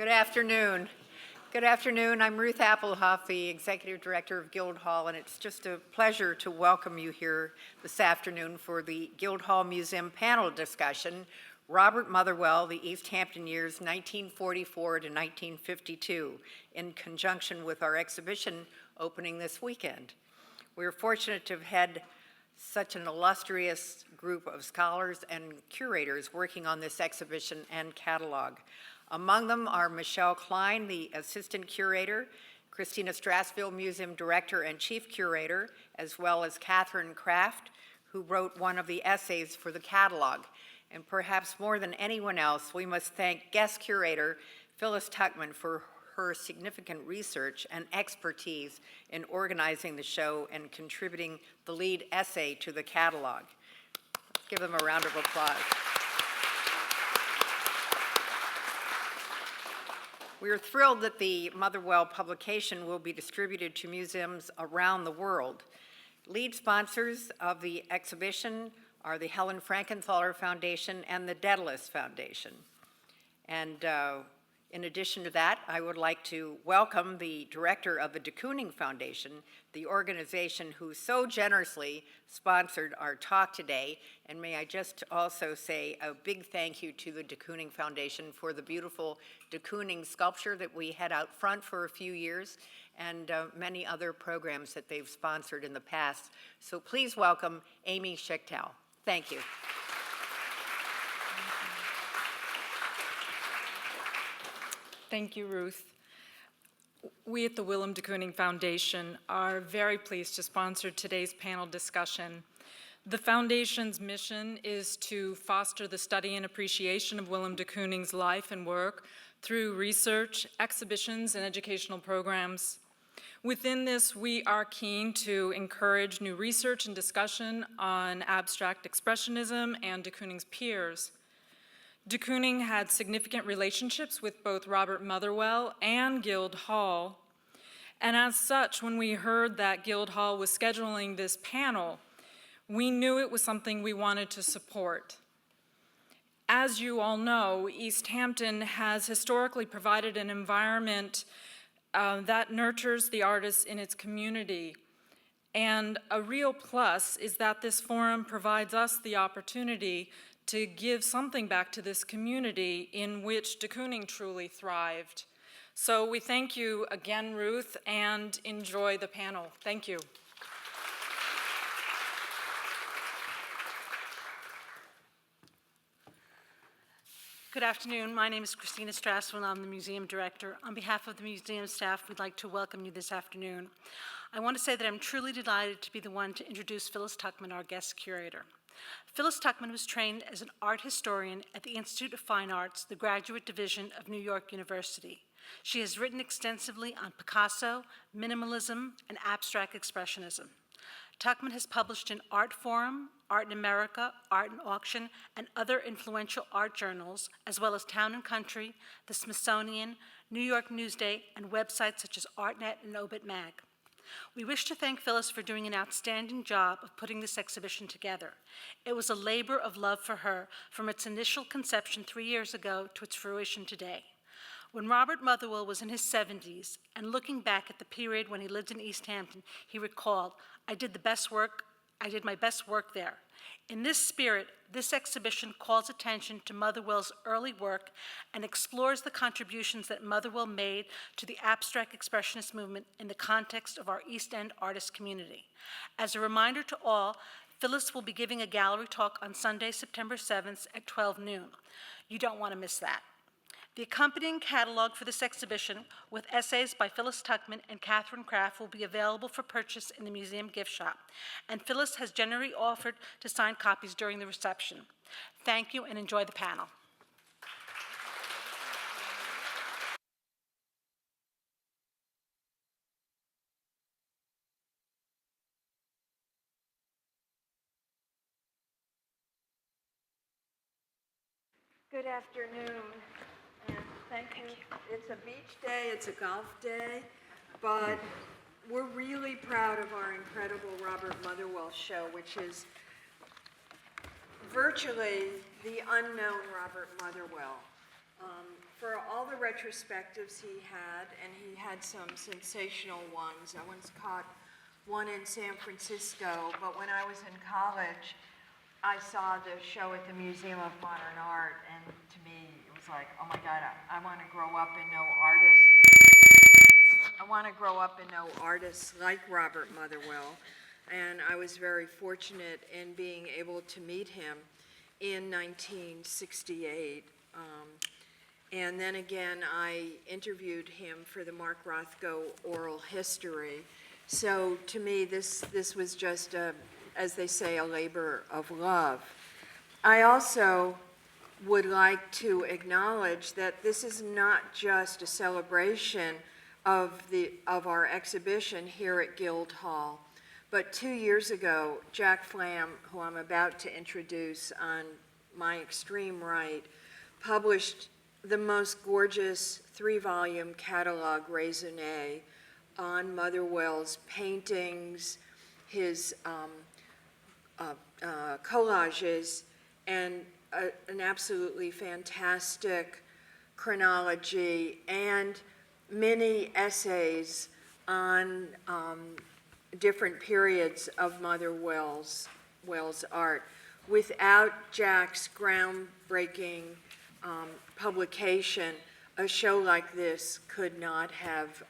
Good afternoon. Good afternoon. I'm Ruth Applehoff, the Executive Director of Guildhall, and it's just a pleasure to welcome you here this afternoon for the Guildhall Museum panel discussion, Robert Motherwell, the East Hampton Years 1944 to 1952, in conjunction with our exhibition opening this weekend. We're fortunate to have had such an illustrious group of scholars and curators working on this exhibition and catalog. Among them are Michelle Klein, the Assistant Curator, Christina Strassville, Museum Director and Chief Curator, as well as Catherine Kraft, who wrote one of the essays for the catalog. And perhaps more than anyone else, we must thank guest curator Phyllis Tuchman for her significant research and expertise in organizing the show and contributing the lead essay to the catalog. Let's give them a round of applause. We are thrilled that the Motherwell publication will be distributed to museums around the world. Lead sponsors of the exhibition are the Helen Frankenthaler Foundation and the Dedalus Foundation. And in addition to that, I would like to welcome the director of the de Kooning Foundation, the organization who so generously sponsored our talk today. And may I just also say a big thank you to the de Kooning Foundation for the beautiful de Kooning sculpture that we had out front for a few years and many other programs that they've sponsored in the past. So please welcome Amy Schichtel. Thank you. Thank you, Ruth. We at the Willem de Kooning Foundation are very pleased to sponsor today's panel discussion. The Foundation's mission is to foster the study and appreciation of Willem de Kooning's life and work through research, exhibitions, and educational programs. Within this, we are keen to encourage new research and discussion on abstract expressionism and de Kooning's peers. De Kooning had significant relationships with both Robert Motherwell and Guildhall, and as such, when we heard that Guildhall was scheduling this panel, we knew it was something we wanted to support. As you all know, East Hampton has historically provided an environment that nurtures the artists in its community, and a real plus is that this forum provides us the opportunity to give something back to this community in which de Kooning truly thrived. So we thank you again, Ruth, and enjoy the panel. Thank you. Good afternoon. My name is Christina Strassville, and I'm the museum director. On behalf of the museum staff, we'd like to welcome you this afternoon. I want to say that I'm truly delighted to be the one to introduce Phyllis Tuchman, our guest curator. Phyllis Tuchman was trained as an art historian at the Institute of Fine Arts, the graduate division of New York University. She has written extensively on Picasso, minimalism, and abstract expressionism. Tuchman has published in Art Forum, Art in America, Art in Auction, and other influential art journals, as well as Town and Country, the Smithsonian, New York Newsday, and websites such as ArtNet and Obit Mag. We wish to thank Phyllis for doing an outstanding job of putting this exhibition together. It was a labor of love for her from its initial conception 3 years ago to its fruition today. When Robert Motherwell was in his 70s and looking back at the period when he lived in East Hampton, he recalled, I did my best work there. In this spirit, this exhibition calls attention to Motherwell's early work and explores the contributions that Motherwell made to the abstract expressionist movement in the context of our East End artist community. As a reminder to all, Phyllis will be giving a gallery talk on Sunday, September 7th at 12 noon. You don't want to miss that. The accompanying catalog for this exhibition, with essays by Phyllis Tuchman and Catherine Kraft, will be available for purchase in the museum gift shop, and Phyllis has generously offered to sign copies during the reception. Thank you and enjoy the panel. Good afternoon. And thank you. It's a beach day, it's a golf day, but we're really proud of our incredible Robert Motherwell show, which is virtually the unknown Robert Motherwell. for all the retrospectives he had, and he had some sensational ones. I once caught one in San Francisco, but when I was in college, I saw the show at the Museum of Modern Art, and to me, it was like, oh my God, I want to grow up and know artists. I want to grow up and know artists like Robert Motherwell, and I was very fortunate in being able to meet him in 1968. And then again, I interviewed him for the Mark Rothko Oral History. So to me, this was just, as they say, a labor of love. I also would like to acknowledge that this is not just a celebration of our exhibition here at Guildhall, but 2 years ago, Jack Flam, who I'm about to introduce on my extreme right, published the most gorgeous 3-volume catalog raisonné on Motherwell's paintings, his collages, and an absolutely fantastic chronology and many essays on different periods of Motherwell's art. Without Jack's groundbreaking publication, a show like this could not have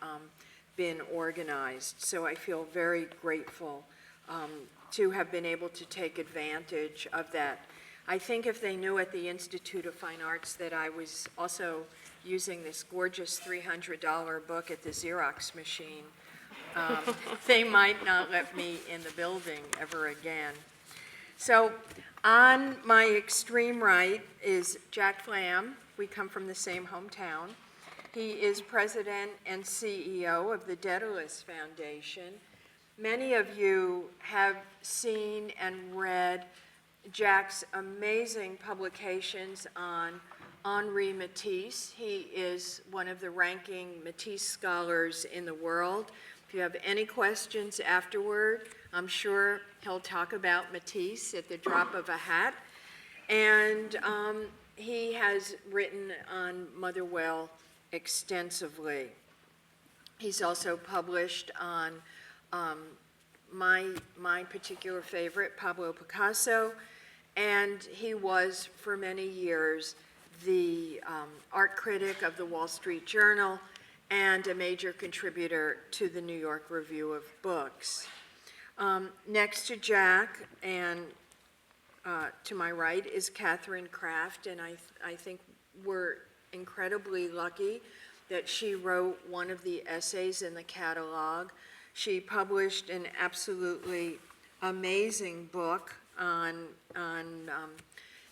been organized. So I feel very grateful to have been able to take advantage of that. I think if they knew at the Institute of Fine Arts that I was also using this gorgeous $300 book at the Xerox machine, they might not let me in the building ever again. So on my extreme right is Jack Flam. We come from the same hometown. He is president and CEO of the Dedalus Foundation. Many of you have seen and read Jack's amazing publications on Henri Matisse. He is one of the ranking Matisse scholars in the world. If you have any questions afterward, I'm sure he'll talk about Matisse at the drop of a hat. And he has written on Motherwell extensively. He's also published on my particular favorite, Pablo Picasso, and he was for many years the art critic of the Wall Street Journal and a major contributor to the New York Review of Books. Next to Jack and to my right is Catherine Kraft, and I think we're incredibly lucky that she wrote one of the essays in the catalog. She published an absolutely amazing book on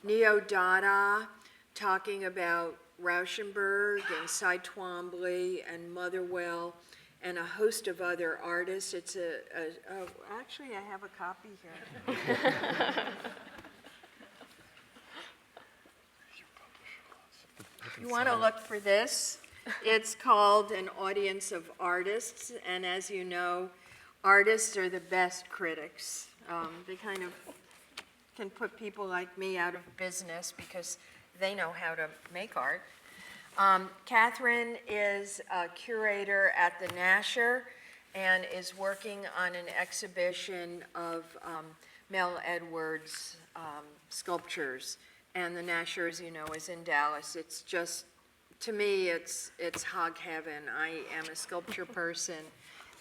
Neo-Dada, talking about Rauschenberg and Cy Twombly and Motherwell and a host of other artists. It's actually I have a copy here. You want to look for this? It's called An Audience of Artists, and as you know, artists are the best critics. They kind of can put people like me out of business because they know how to make art. Catherine is a curator at the Nasher and is working on an exhibition of Mel Edwards' sculptures. And the Nasher, as you know, is in Dallas. It's just, to me, it's hog heaven. I am a sculpture person,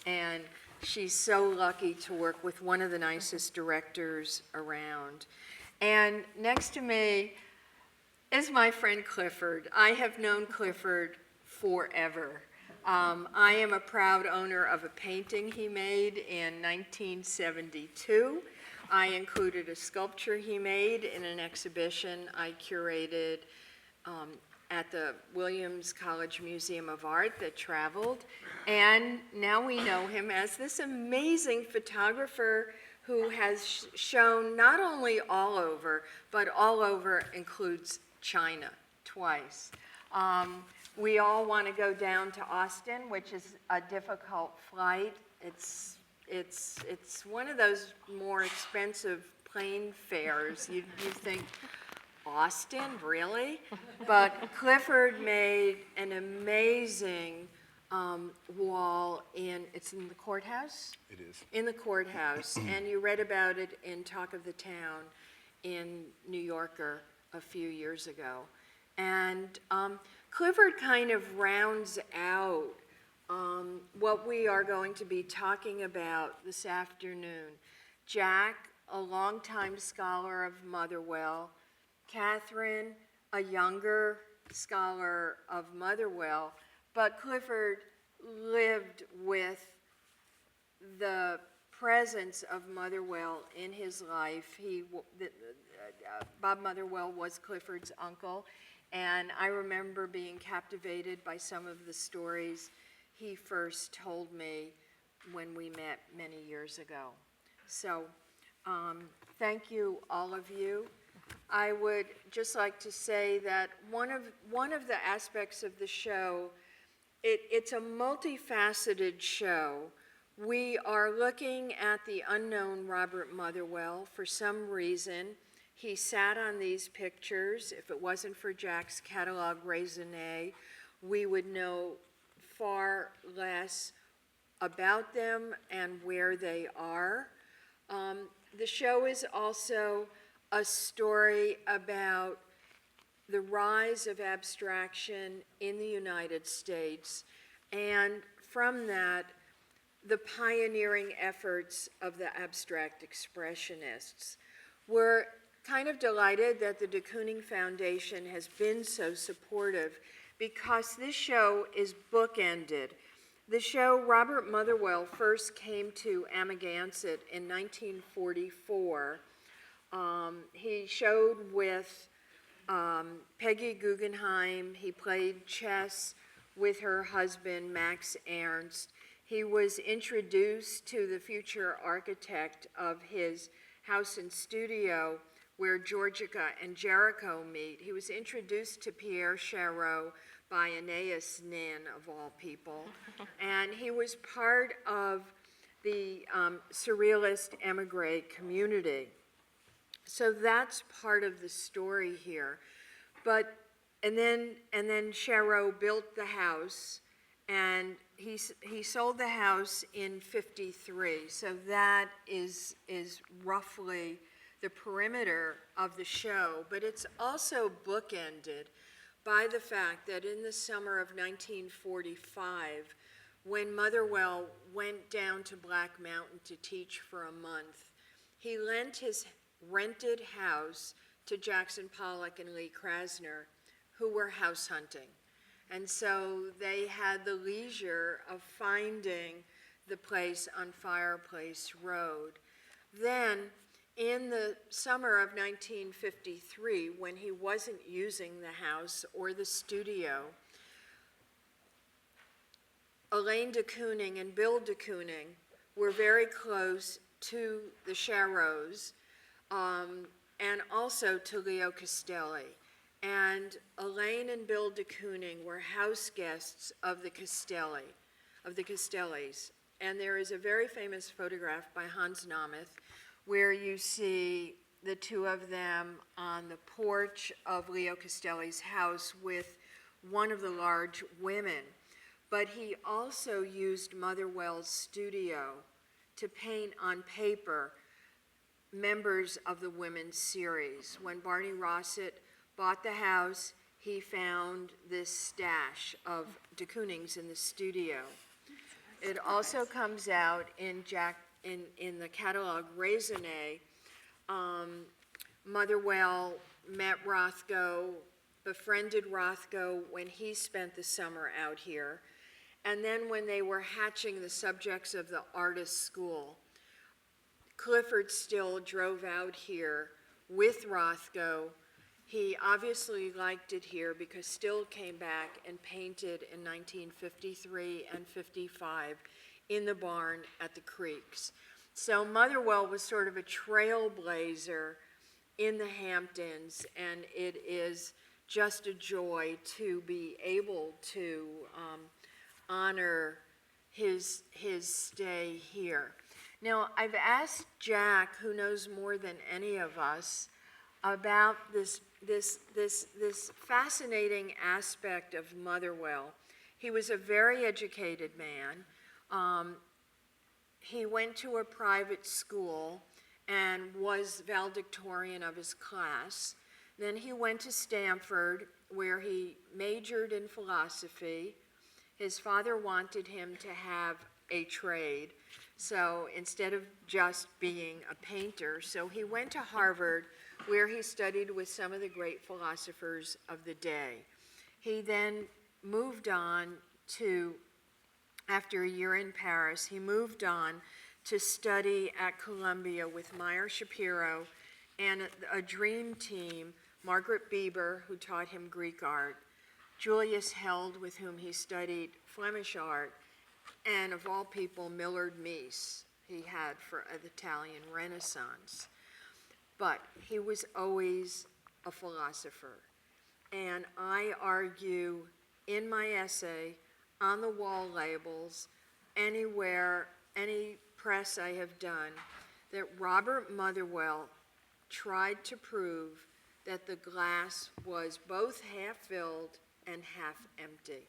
and she's so lucky to work with one of the nicest directors around. And next to me is my friend Clifford. I have known Clifford forever. I am a proud owner of a painting he made in 1972. I included a sculpture he made in an exhibition I curated at the Williams College Museum of Art that traveled. And now we know him as this amazing photographer who has shown not only all over, but all over includes China twice. We all want to go down to Austin, which is a difficult flight. It's one of those more expensive plane fares. You think, Austin, really? But Clifford made an amazing wall it's in the courthouse? It is. In the courthouse, and you read about it in Talk of the Town in New Yorker a few years ago. And Clifford kind of rounds out what we are going to be talking about this afternoon. Jack, a longtime scholar of Motherwell, Catherine, a younger scholar of Motherwell, but Clifford lived with the presence of Motherwell in his life. Bob Motherwell was Clifford's uncle, and I remember being captivated by some of the stories he first told me when we met many years ago. So, thank you, all of you. I would just like to say that one of the aspects of the show, it's a multifaceted show. We are looking at the unknown Robert Motherwell. For some reason, he sat on these pictures. If it wasn't for Jack's catalog raisonné, we would know far less about them and where they are. The show is also a story about the rise of abstraction in the United States, and from that, the pioneering efforts of the abstract expressionists. We're kind of delighted that the de Kooning Foundation has been so supportive because this show is bookended. The show, Robert Motherwell first came to Amagansett in 1944. He showed with Peggy Guggenheim. He played chess with her husband, Max Ernst. He was introduced to the future architect of his house and studio where Georgica and Jericho meet. He was introduced to Pierre Charot by Aeneas Nin, of all people. And he was part of the Surrealist emigre community. So that's part of the story here. And then Charot built the house, and he sold the house in 53. So that is roughly the perimeter of the show, but it's also bookended by the fact that in the summer of 1945, when Motherwell went down to Black Mountain to teach for a month, he lent his rented house to Jackson Pollock and Lee Krasner, who were house hunting. And so they had the leisure of finding the place on Fireplace Road. Then, in the summer of 1953, when he wasn't using the house or the studio, Elaine de Kooning and Bill de Kooning were very close to the Charots and also to Leo Castelli. And Elaine and Bill de Kooning were house guests of the Castellis. And there is a very famous photograph by Hans Namath where you see the two of them on the porch of Leo Castelli's house with one of the large women. But he also used Motherwell's studio to paint on paper members of the women's series. When Barney Rossett bought the house, he found this stash of de Koonings in the studio. It also comes out in the catalog raisonné. Motherwell met Rothko, befriended Rothko when he spent the summer out here. And then when they were hatching the subjects of the artist school, Clifford still drove out here with Rothko. He obviously liked it here because Still came back and painted in 1953 and 55 in the barn at the Creeks. So Motherwell was sort of a trailblazer in the Hamptons, and it is just a joy to be able to honor his stay here. Now, I've asked Jack, who knows more than any of us, about this this fascinating aspect of Motherwell. He was a very educated man. He went to a private school and was valedictorian of his class. Then he went to Stanford, where he majored in philosophy. His father wanted him to have a trade, so instead of just being a painter, so he went to Harvard, where he studied with some of the great philosophers of the day. He then moved on to, after a year in Paris, he moved on to study at Columbia with Meyer Shapiro and a dream team, Margaret Bieber, who taught him Greek art, Julius Held, with whom he studied Flemish art, and of all people, Millard Mies, he had for the Italian Renaissance. But he was always a philosopher. And I argue in my essay, on the wall labels, anywhere, any press I have done, that Robert Motherwell tried to prove that the glass was both half filled and half empty.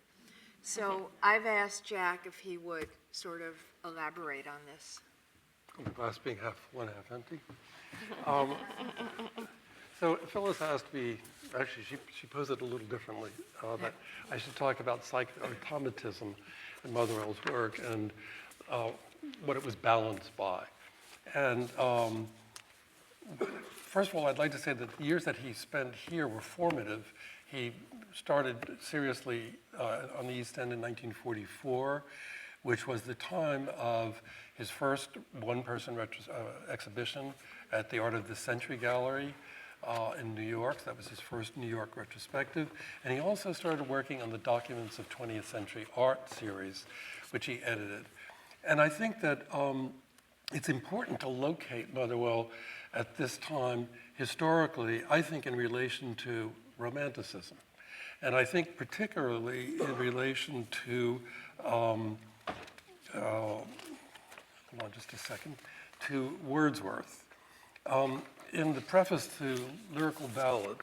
So I've asked Jack if he would sort of elaborate on this. The glass being half full and half empty. So Phyllis asked me, actually she posed it a little differently, that I should talk about automatism in Motherwell's work and what it was balanced by. And first of all, I'd like to say that the years that he spent here were formative. He started seriously on the East End in 1944, which was the time of his first one-person exhibition at the Art of the Century Gallery in New York. That was his first New York retrospective. And he also started working on the Documents of 20th Century Art series, which he edited. And I think that it's important to locate Motherwell at this time historically, I think in relation to Romanticism. And I think particularly in relation to, hold on just a second, to Wordsworth. In the preface to Lyrical Ballad,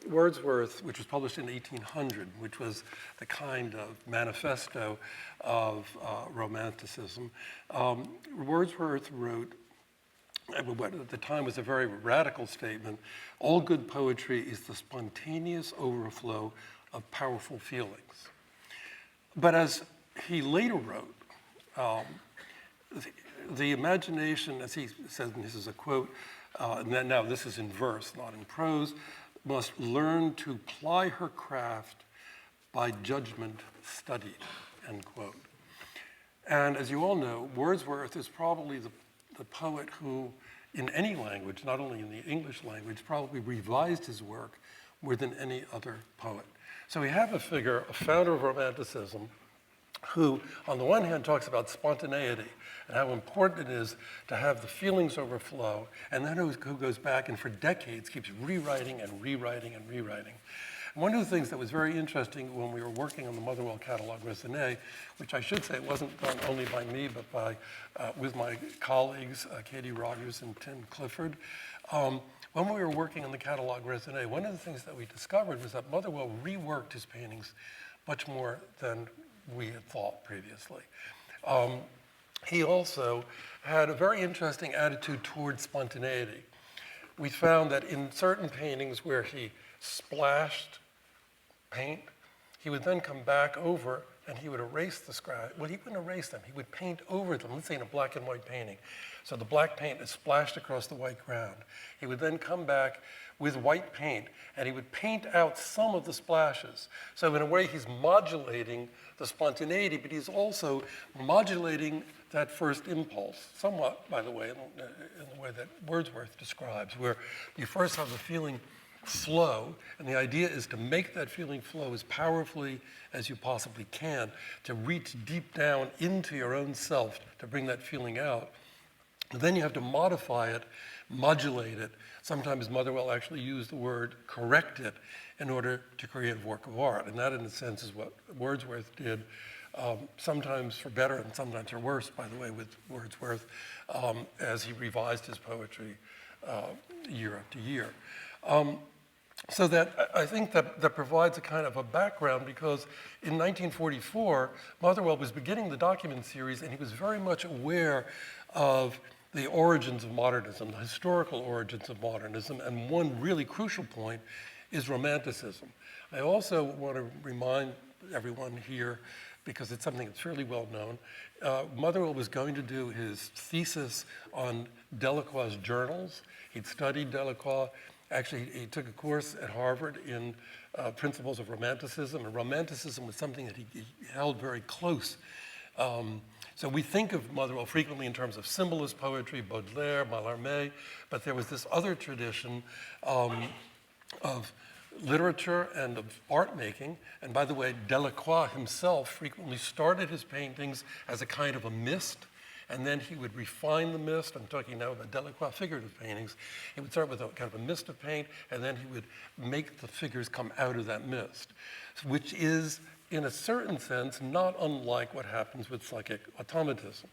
Wordsworth, which was published in 1800, which was the kind of manifesto of Romanticism, Wordsworth wrote, what at the time was a very radical statement: all good poetry is the spontaneous overflow of powerful feelings. But as he later wrote, the imagination, as he says, and this is a quote, and then now this is in verse, not in prose, must learn to ply her craft by judgment studied, end quote. And as you all know, Wordsworth is probably the poet who, in any language, not only in the English language, probably revised his work more than any other poet. So we have a figure, a founder of Romanticism, who, on the one hand, talks about spontaneity and how important it is to have the feelings overflow, and then who goes back and for decades keeps rewriting and rewriting and rewriting. One of the things that was very interesting when we were working on the Motherwell catalog raisonné, which I should say wasn't done only by me, but by with my colleagues, Katie Rogers and Tim Clifford. When we were working on the catalog raisonné, one of the things that we discovered was that Motherwell reworked his paintings much more than we had thought previously. He also had a very interesting attitude towards spontaneity. We found that in certain paintings where he splashed paint, he would then come back over and he would erase the scratch. Well, he wouldn't erase them. He would paint over them, let's say in a black and white painting. So the black paint is splashed across the white ground. He would then come back with white paint and he would paint out some of the splashes. So in a way, he's modulating the spontaneity, but he's also modulating that first impulse, somewhat, by the way, in the way that Wordsworth describes, where you first have the feeling flow, and the idea is to make that feeling flow as powerfully as you possibly can, to reach deep down into your own self to bring that feeling out. And then you have to modify it, modulate it. Sometimes Motherwell actually used the word correct it in order to create a work of art. And that, in a sense, is what Wordsworth did, sometimes for better and sometimes for worse, by the way, with Wordsworth, as he revised his poetry year after year. So that I think that provides a kind of a background, because in 1944, Motherwell was beginning the document series, and he was very much aware of the origins of modernism, the historical origins of modernism, and one really crucial point is Romanticism. I also want to remind everyone here, because it's something that's fairly well known, Motherwell was going to do his thesis on Delacroix's journals. He'd studied Delacroix. Actually, he took a course at Harvard in Principles of Romanticism, and Romanticism was something that he held very close. So we think of Motherwell frequently in terms of symbolist poetry, Baudelaire, Mallarmé, but there was this other tradition of literature and of art making. And by the way, Delacroix himself frequently started his paintings as a kind of a mist, and then he would refine the mist. I'm talking now about Delacroix figurative paintings. He would start with a kind of a mist of paint, and then he would make the figures come out of that mist, which is, in a certain sense, not unlike what happens with psychic automatism.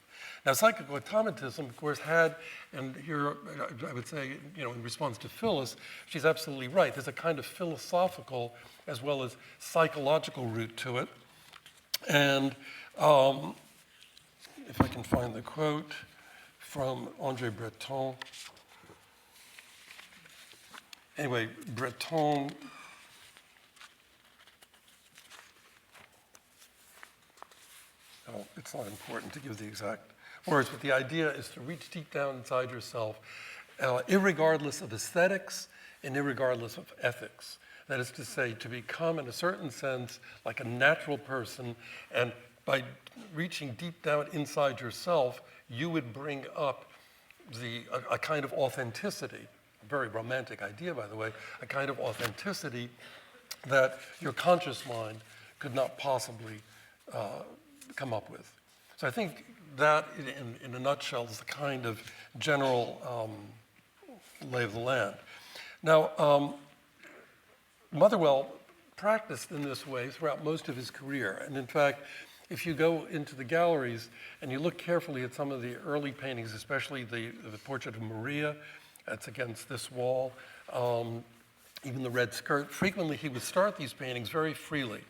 Now, psychic automatism, of course, had, and here I would say, in response to Phyllis, she's absolutely right. There's a kind of philosophical as well as psychological root to it. And if I can find the quote from André Breton. Anyway, Breton, it's not important to give the exact words, but the idea is to reach deep down inside yourself, irregardless of aesthetics and irregardless of ethics. That is to say, to become, in a certain sense, like a natural person, and by reaching deep down inside yourself, you would bring up a kind of authenticity, a very romantic idea, by the way, a kind of authenticity that your conscious mind could not possibly come up with. So I think that, in a nutshell, is the kind of general lay of the land. Now, Motherwell practiced in this way throughout most of his career. And in fact, if you go into the galleries and you look carefully at some of the early paintings, especially the portrait of Maria, that's against this wall, even the red skirt, frequently he would start these paintings very freely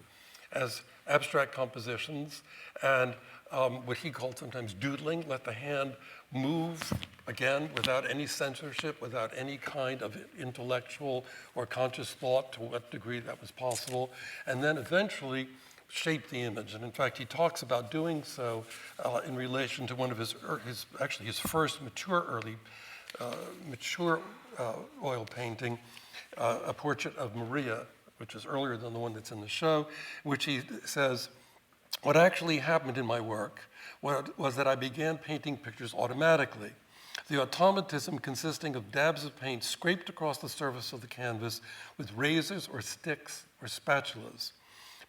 as abstract compositions, and what he called sometimes doodling, let the hand move, again, without any censorship, without any kind of intellectual or conscious thought to what degree that was possible, and then eventually shape the image. And in fact, he talks about doing so in relation to one of his first mature oil painting, a portrait of Maria, which is earlier than the one that's in the show, which he says, "What actually happened in my work was that I began painting pictures automatically. The automatism consisting of dabs of paint scraped across the surface of the canvas with razors or sticks or spatulas.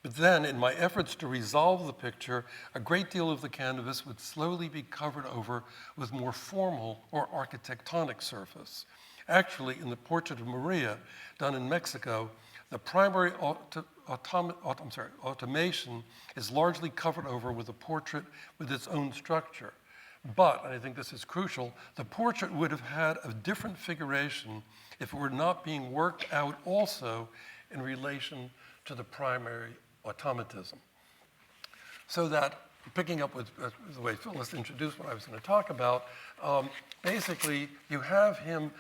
But then, in my efforts to resolve the picture, a great deal of the canvas would slowly be covered over with more formal or architectonic surface. Actually, in the portrait of Maria, done in Mexico, the primary automation is largely covered over with a portrait with its own structure. But, and I think this is crucial, the portrait would have had a different figuration if it were not being worked out also in relation to the primary automatism." So that, picking up with the way Phyllis introduced what I was going to talk about, basically you have him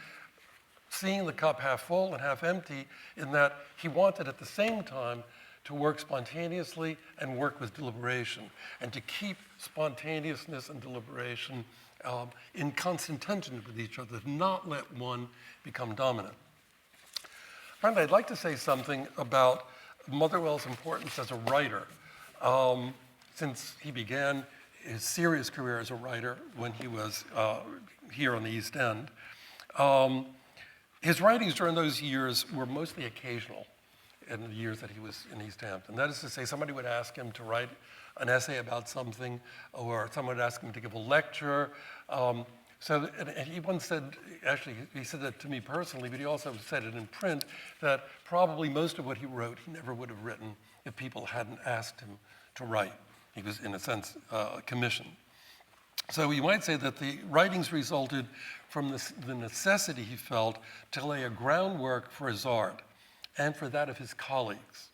seeing the cup half full and half empty, in that he wanted at the same time to work spontaneously and work with deliberation, and to keep spontaneousness and deliberation in constant tension with each other, to not let one become dominant. Finally, I'd like to say something about Motherwell's importance as a writer, since he began his serious career as a writer when he was here on the East End. His writings during those years were mostly occasional in the years that he was in East Hampton. That is to say, somebody would ask him to write an essay about something, or someone would ask him to give a lecture. And he once said, actually, he said that to me personally, but he also said it in print, that probably most of what he wrote, he never would have written if people hadn't asked him to write. He was, in a sense, commissioned. So you might say that the writings resulted from the necessity he felt to lay a groundwork for his art. and for that of his colleagues.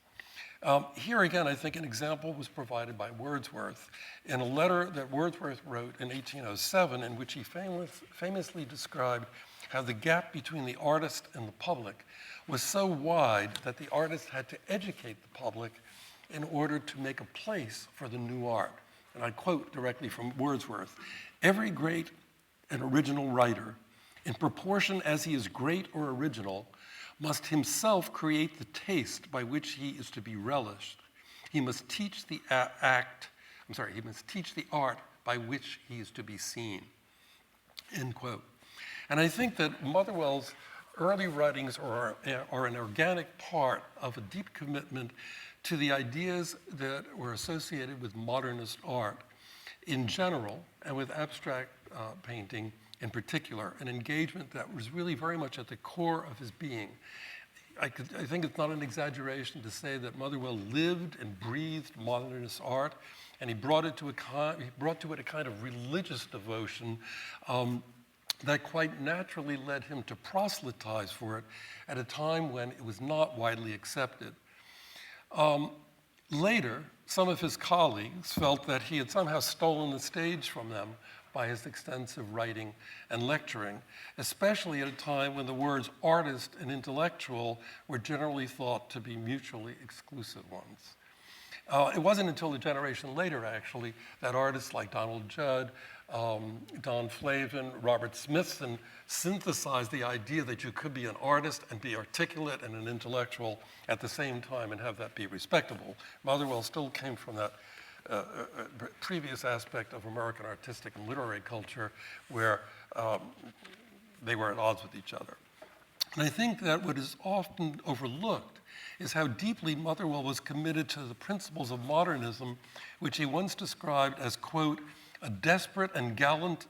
Here again, I think an example was provided by Wordsworth in a letter that Wordsworth wrote in 1807, in which he famously described how the gap between the artist and the public was so wide that the artist had to educate the public in order to make a place for the new art. And I quote directly from Wordsworth, "Every great and original writer, in proportion as he is great or original, must himself create the taste by which he is to be relished. He must teach the he must teach the art by which he is to be seen." End quote. And I think that Motherwell's early writings are an organic part of a deep commitment to the ideas that were associated with modernist art in general and with abstract painting in particular, an engagement that was really very much at the core of his being. I think it's not an exaggeration to say that Motherwell lived and breathed modernist art, and he brought to it a kind of religious devotion that quite naturally led him to proselytize for it at a time when it was not widely accepted. Later, some of his colleagues felt that he had somehow stolen the stage from them by his extensive writing and lecturing, especially at a time when the words artist and intellectual were generally thought to be mutually exclusive ones. It wasn't until a generation later, actually, that artists like Donald Judd, Don Flavin, Robert Smithson synthesized the idea that you could be an artist and be articulate and an intellectual at the same time and have that be respectable. Motherwell still came from that previous aspect of American artistic and literary culture where they were at odds with each other. And I think that what is often overlooked is how deeply Motherwell was committed to the principles of modernism, which he once described as, quote, "a desperate and gallant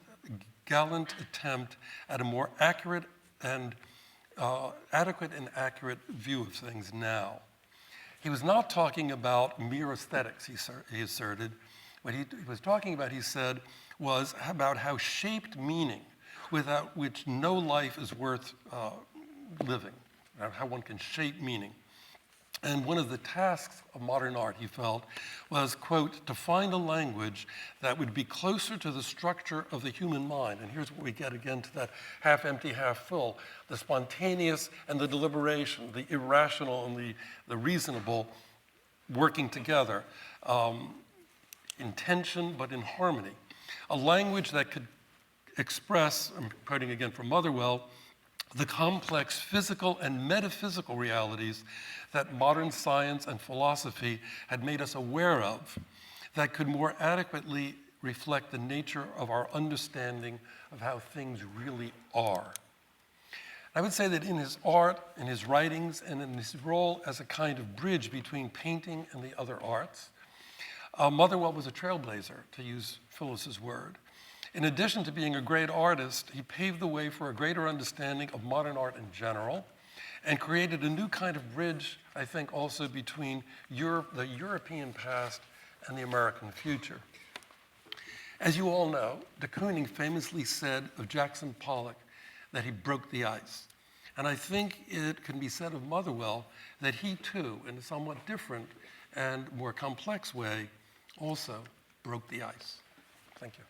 attempt at a more accurate and adequate and accurate view of things now." He was not talking about mere aesthetics, he asserted. What he was talking about, he said, was about how shaped meaning, without which no life is worth living, how one can shape meaning. And one of the tasks of modern art, he felt, was, quote, "to find a language that would be closer to the structure of the human mind." And here's where we get again to that half empty, half full, the spontaneous and the deliberation, the irrational and the reasonable working together, in tension but in harmony. A language that could express, I'm quoting again from Motherwell, the complex physical and metaphysical realities that modern science and philosophy had made us aware of, that could more adequately reflect the nature of our understanding of how things really are. I would say that in his art, in his writings, and in his role as a kind of bridge between painting and the other arts, Motherwell was a trailblazer, to use Phyllis's word. In addition to being a great artist, he paved the way for a greater understanding of modern art in general and created a new kind of bridge, I think, also between the European past and the American future. As you all know, de Kooning famously said of Jackson Pollock that he broke the ice. And I think it can be said of Motherwell that he too, in a somewhat different and more complex way, also broke the ice. Thank you.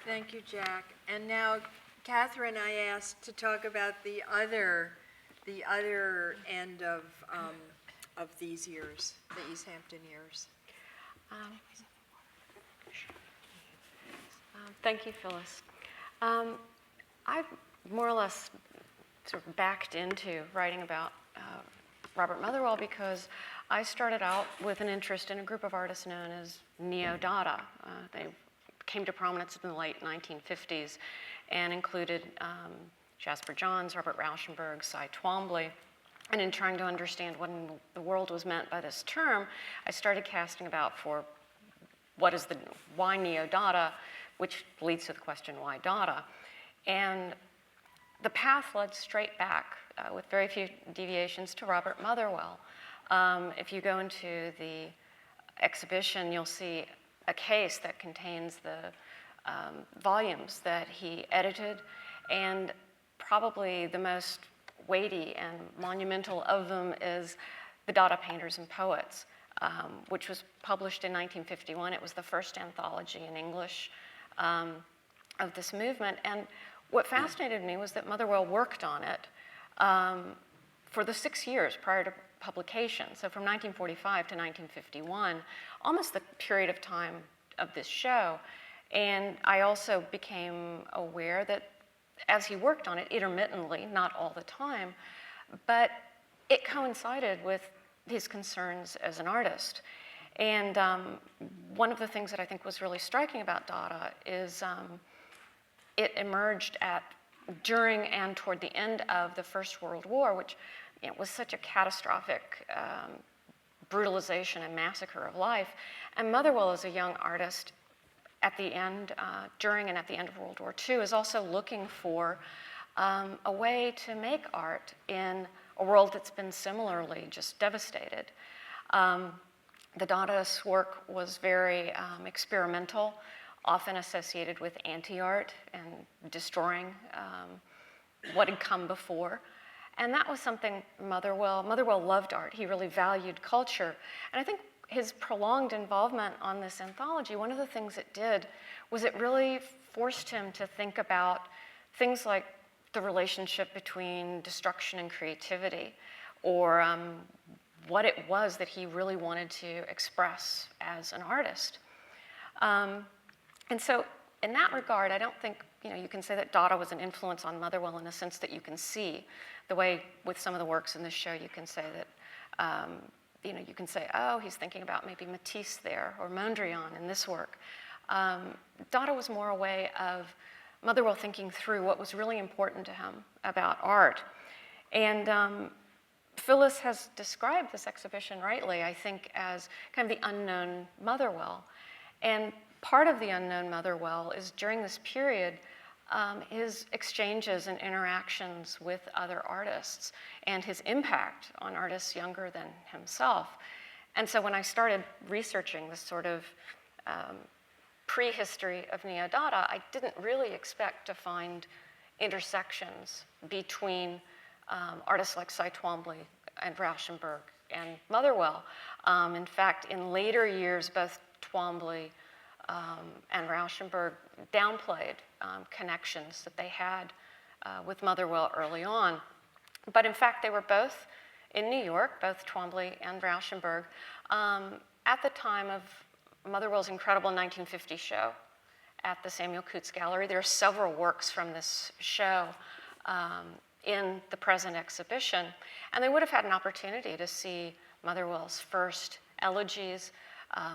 Thank you, Jack. And now, Catherine, I asked to talk about the other end of these years, the East Hampton years. Thank you, Phyllis. I've more or less sort of backed into writing about Robert Motherwell because I started out with an interest in a group of artists known as Neo-Dada. They came to prominence in the late 1950s and included Jasper Johns, Robert Rauschenberg, Cy Twombly. And in trying to understand what in the world was meant by this term, I started casting about for why Neo-Dada, which leads to the question, why Dada? And the path led straight back with very few deviations to Robert Motherwell. If you go into the exhibition, you'll see a case that contains the volumes that he edited, and probably the most weighty and monumental of them is The Dada Painters and Poets, which was published in 1951. It was the first anthology in English of this movement. And what fascinated me was that Motherwell worked on it for the 6 years prior to publication. So from 1945 to 1951, almost the period of time of this show. And I also became aware that as he worked on it intermittently, not all the time, but it coincided with his concerns as an artist. And one of the things that I think was really striking about Dada is it emerged during and toward the end of the First World War, which was such a catastrophic brutalization and massacre of life. And Motherwell, as a young artist, at the end, during and at the end of World War II, is also looking for a way to make art in a world that's been similarly just devastated. The Dadaist work was very experimental, often associated with anti-art and destroying what had come before. And that was something Motherwell loved art. He really valued culture. And I think his prolonged involvement on this anthology, one of the things it did was it really forced him to think about things like the relationship between destruction and creativity, or what it was that he really wanted to express as an artist. And so in that regard, I don't think you can say that Dada was an influence on Motherwell in the sense that you can see the way with some of the works in this show you can say that you can say, oh, he's thinking about maybe Matisse there or Mondrian in this work. Dada was more a way of Motherwell thinking through what was really important to him about art. And Phyllis has described this exhibition rightly, I think, as kind of the unknown Motherwell. And part of the unknown Motherwell is during this period, his exchanges and interactions with other artists and his impact on artists younger than himself. And so when I started researching this sort of prehistory of Neo-Dada, I didn't really expect to find intersections between artists like Cy Twombly and Rauschenberg and Motherwell. In fact, in later years, both Twombly and Rauschenberg downplayed connections that they had with Motherwell early on. But in fact, they were both in New York, both Twombly and Rauschenberg, at the time of Motherwell's incredible 1950 show at the Samuel Coutts Gallery. There are several works from this show in the present exhibition, and they would have had an opportunity to see Motherwell's first elegies,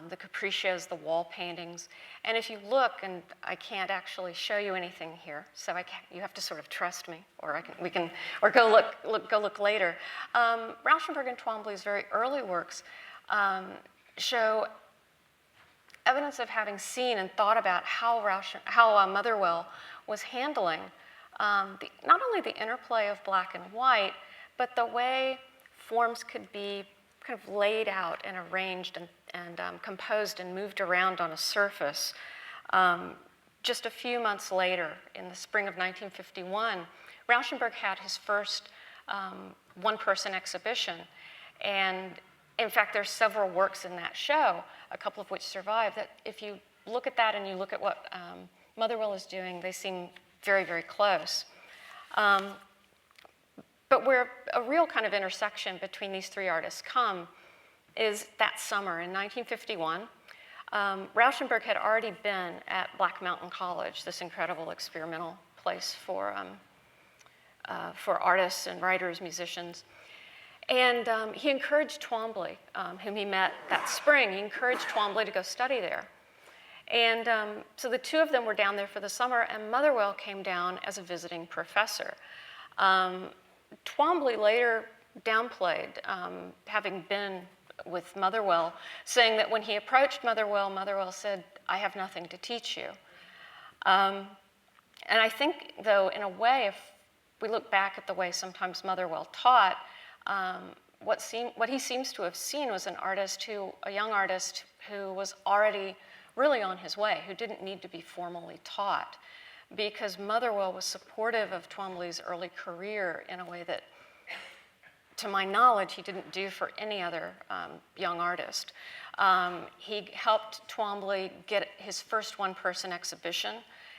the capriccios, the wall paintings. And if you look, and I can't actually show you anything here, so you have to sort of trust me, or go look later. Rauschenberg and Twombly's very early works show evidence of having seen and thought about how Motherwell was handling not only the interplay of black and white, but the way forms could be kind of laid out and arranged and composed and moved around on a surface. Just a few months later, in the spring of 1951, Rauschenberg had his first one-person exhibition. And in fact, there's several works in that show, a couple of which survive, that if you look at that and you look at what Motherwell is doing, they seem very, very close. But where a real kind of intersection between these three artists come is that summer in 1951. Rauschenberg had already been at Black Mountain College, this incredible experimental place for artists and writers, musicians. And he encouraged Twombly, whom he met that spring, he encouraged Twombly to go study there. And so the two of them were down there for the summer, and Motherwell came down as a visiting professor. Twombly later downplayed having been with Motherwell, saying that when he approached Motherwell, Motherwell said, "I have nothing to teach you." And I think, though, in a way, if we look back at the way sometimes Motherwell taught, what he seems to have seen was a young artist who was already really on his way, who didn't need to be formally taught, because Motherwell was supportive of Twombly's early career in a way that, to my knowledge, he didn't do for any other young artist. He helped Twombly get his first one-person exhibition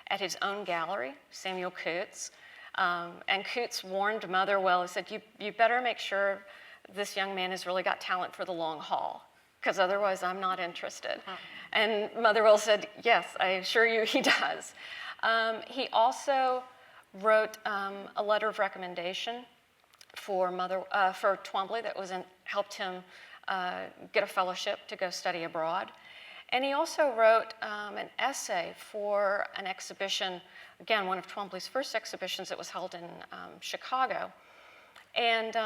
at his own gallery, Samuel Coutts. And Coutts warned Motherwell, he said, you better make sure this young man has really got talent for the long haul, because otherwise I'm not interested. And Motherwell said, yes, I assure you he does. He also wrote a letter of recommendation for Twombly that helped him get a fellowship to go study abroad. And he also wrote an essay for an exhibition, again, one of Twombly's first exhibitions that was held in Chicago. And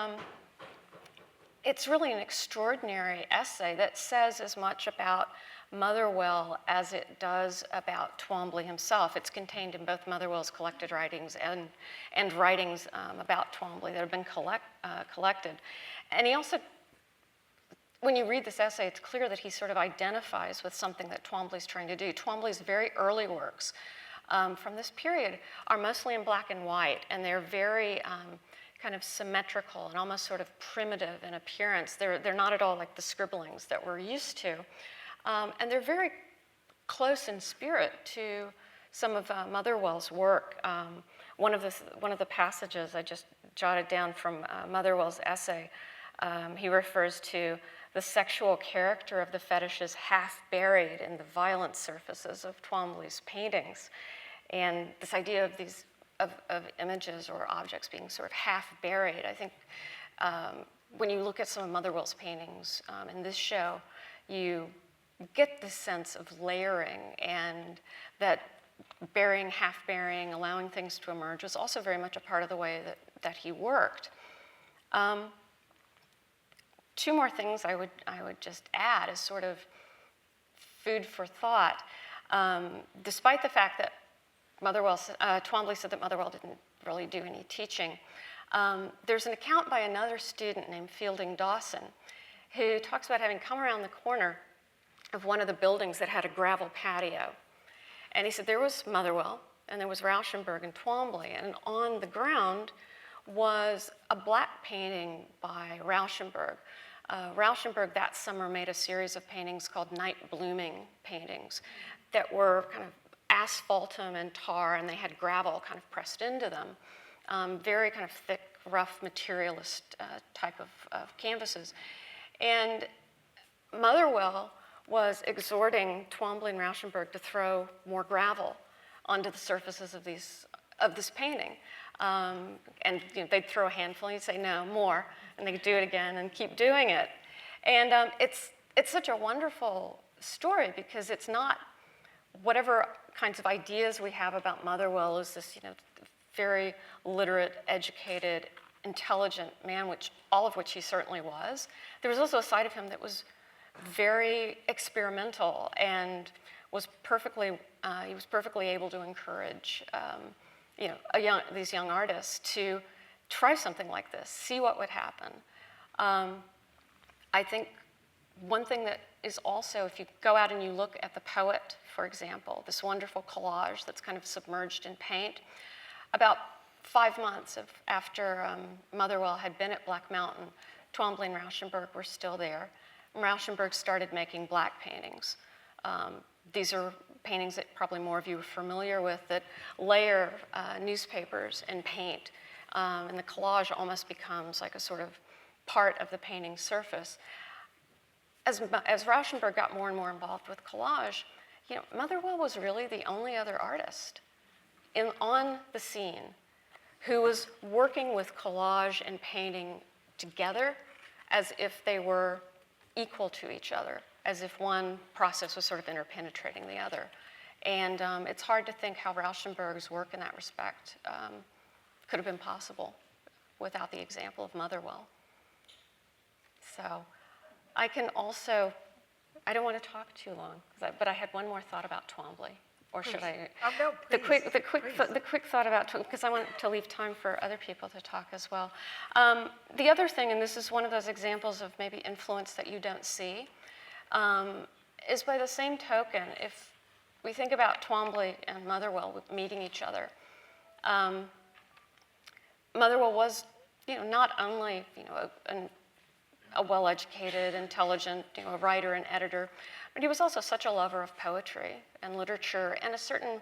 it's really an extraordinary essay that says as much about Motherwell as it does about Twombly himself. It's contained in both Motherwell's collected writings and writings about Twombly that have been collected. And he also, when you read this essay, it's clear that he sort of identifies with something that Twombly's trying to do. Twombly's very early works from this period are mostly in black and white, and they're very kind of symmetrical and almost sort of primitive in appearance. They're not at all like the scribblings that we're used to. And they're very close in spirit to some of Motherwell's work. One of the passages I just jotted down from Motherwell's essay, he refers to the sexual character of the fetishes half buried in the violent surfaces of Twombly's paintings. And this idea of these of images or objects being sort of half buried, I think when you look at some of Motherwell's paintings in this show, you get this sense of layering, and that burying, half burying, allowing things to emerge was also very much a part of the way that he worked. Two more things I would just add as sort of food for thought. Despite the fact that Twombly said that Motherwell didn't really do any teaching, there's an account by another student named Fielding Dawson who talks about having come around the corner of one of the buildings that had a gravel patio. And he said there was Motherwell, and there was Rauschenberg and Twombly, and on the ground was a black painting by Rauschenberg. Rauschenberg that summer made a series of paintings called Night Blooming paintings that were kind of asphaltum and tar, and they had gravel kind of pressed into them. Very kind of thick, rough, materialist type of canvases. And Motherwell was exhorting Twombly and Rauschenberg to throw more gravel onto the surfaces of this painting. And they'd throw a handful, and he'd say, no, more. And they'd do it again and keep doing it. And it's such a wonderful story, because it's not whatever kinds of ideas we have about Motherwell as this, very literate, educated, intelligent man, all of which he certainly was. There was also a side of him that was very experimental and was perfectly able to encourage these young artists to try something like this, see what would happen. I think one thing that is also, if you go out and you look at The Poet, for example, this wonderful collage that's kind of submerged in paint, about 5 months after Motherwell had been at Black Mountain, Twombly and Rauschenberg were still there. Rauschenberg started making black paintings. These are paintings that probably more of you are familiar with that layer newspapers and paint, and the collage almost becomes like a sort of part of the painting surface. As Rauschenberg got more and more involved with collage, Motherwell was really the only other artist on the scene who was working with collage and painting together as if they were equal to each other, as if one process was sort of interpenetrating the other. And it's hard to think how Rauschenberg's work in that respect could have been possible without the example of Motherwell. So I can also, I don't want to talk too long, but I had one more thought about Twombly. Or should I? Oh, no, please. The quick thought about, because I want to leave time for other people to talk as well. The other thing, and this is one of those examples of maybe influence that you don't see, is by the same token, if we think about Twombly and Motherwell meeting each other, Motherwell was, not only, a well-educated, intelligent, a writer and editor, but he was also such a lover of poetry and literature and a certain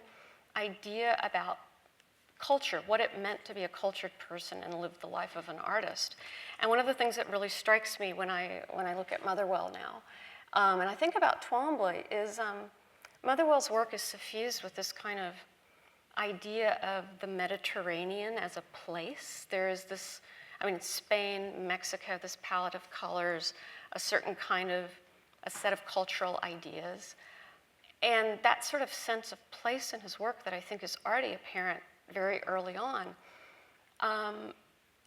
idea about culture, what it meant to be a cultured person and live the life of an artist. And one of the things that really strikes me when I look at Motherwell now, and I think about Twombly, is Motherwell's work is suffused with this kind of idea of the Mediterranean as a place. There is this, Spain, Mexico, this palette of colors, a certain kind of, a set of cultural ideas. And that sort of sense of place in his work that I think is already apparent very early on.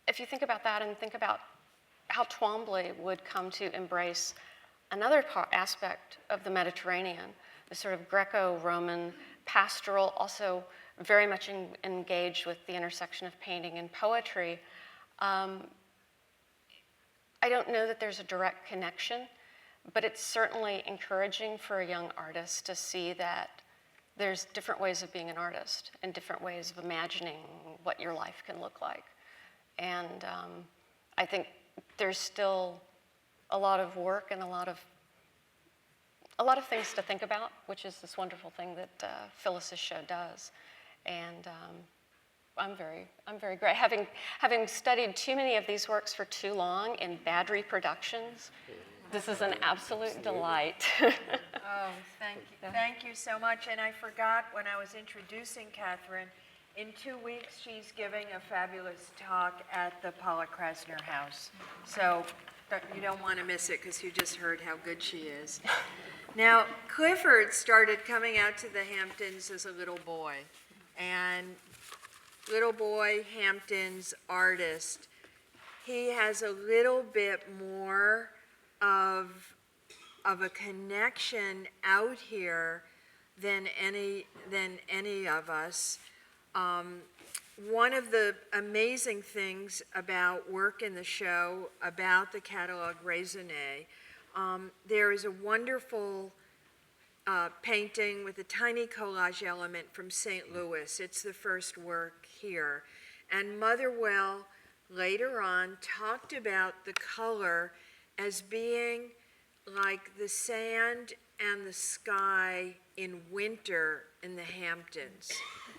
If you think about that and think about how Twombly would come to embrace another aspect of the Mediterranean, the sort of Greco-Roman pastoral, also very much engaged with the intersection of painting and poetry, I don't know that there's a direct connection, but it's certainly encouraging for a young artist to see that there's different ways of being an artist and different ways of imagining what your life can look like. And I think there's still a lot of work and a lot of things to think about, which is this wonderful thing that Phyllis's show does. And I'm very great. Having studied too many of these works for too long in bad reproductions, this is an absolute delight. Oh, thank you. Thank you so much. And I forgot when I was introducing Catherine, in 2 weeks she's giving a fabulous talk at the Paula Krasner House. So you don't want to miss it because you just heard how good she is. Now, Clifford started coming out to the Hamptons as a little boy. And little boy, Hamptons artist, he has a little bit more of a connection out here than any of us. One of the amazing things about work in the show, about the catalog raisonné, there is a wonderful painting with a tiny collage element from St. Louis. It's the first work here. And Motherwell later on talked about the color as being like the sand and the sky in winter in the Hamptons.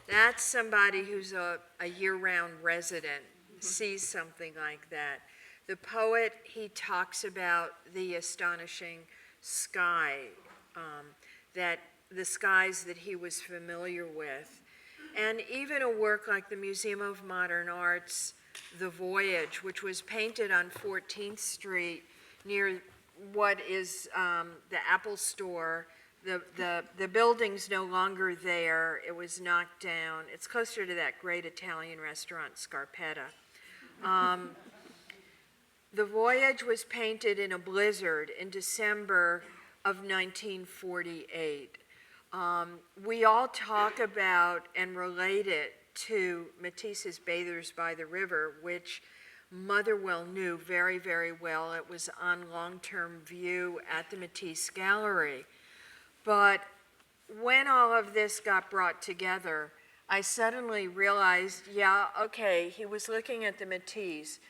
That's somebody who's a year-round resident, sees something like that. The poet, he talks about the astonishing sky, that the skies that he was familiar with. And even a work like the Museum of Modern Art's The Voyage, which was painted on 14th Street near what is the Apple Store. The building's no longer there. It was knocked down. It's closer to that great Italian restaurant, Scarpetta. The Voyage was painted in a blizzard in December of 1948. We all talk about and relate it to Matisse's Bathers by the River, which Motherwell knew very, very well. It was on long-term view at the Matisse Gallery. But when all of this got brought together, I suddenly realized, yeah, okay, he was looking at the Matisse.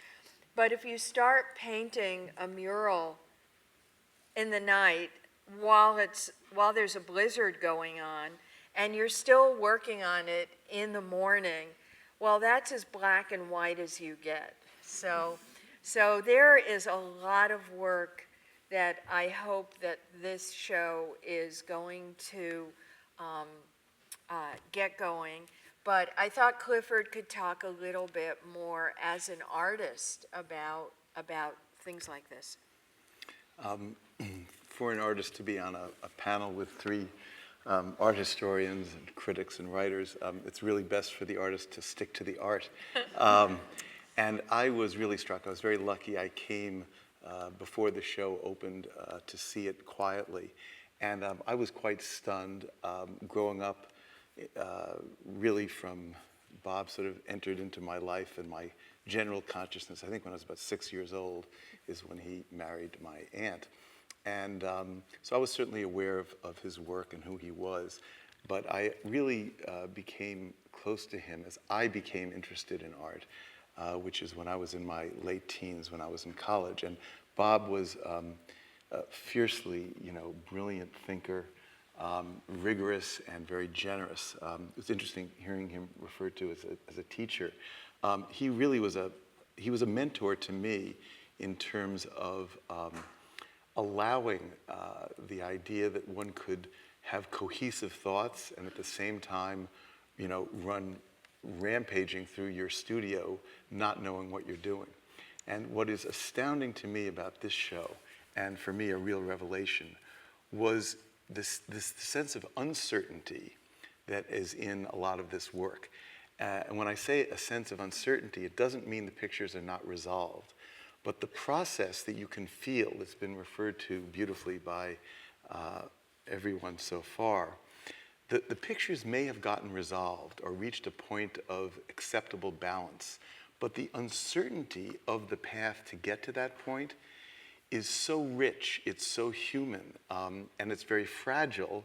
But if you start painting a mural in the night while there's a blizzard going on, and you're still working on it in the morning, well, that's as black and white as you get. So there is a lot of work that I hope that this show is going to get going. But I thought Clifford could talk a little bit more as an artist about things like this. For an artist to be on a panel with three art historians and critics and writers, it's really best for the artist to stick to the art. And I was really struck. I was very lucky. I came before the show opened to see it quietly. And I was quite stunned growing up, really from Bob sort of entered into my life and my general consciousness. I think when I was about 6 years old is when he married my aunt. And so I was certainly aware of his work and who he was, but I really became close to him as I became interested in art, which is when I was in my late teens, when I was in college. And Bob was a fiercely, brilliant thinker, rigorous and very generous. It was interesting hearing him referred to as a teacher. He really was a mentor to me in terms of allowing the idea that one could have cohesive thoughts and at the same time, run rampaging through your studio, not knowing what you're doing. And what is astounding to me about this show, and for me a real revelation, was this sense of uncertainty that is in a lot of this work. And when I say a sense of uncertainty, it doesn't mean the pictures are not resolved, but the process that you can feel that's been referred to beautifully by everyone so far, the pictures may have gotten resolved or reached a point of acceptable balance, but the uncertainty of the path to get to that point is so rich, it's so human, and it's very fragile,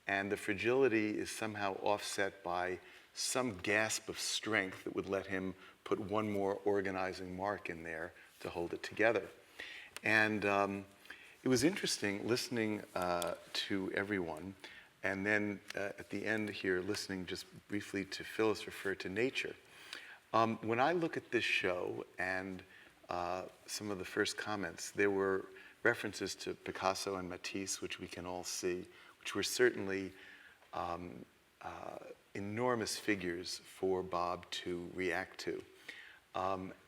and the fragility is somehow offset by some gasp of strength that would let him put one more organizing mark in there to hold it together. And it was interesting listening to everyone, and then at the end here, listening just briefly to Phyllis refer to nature. When I look at this show and some of the first comments, there were references to Picasso and Matisse, which we can all see, which were certainly enormous figures for Bob to react to.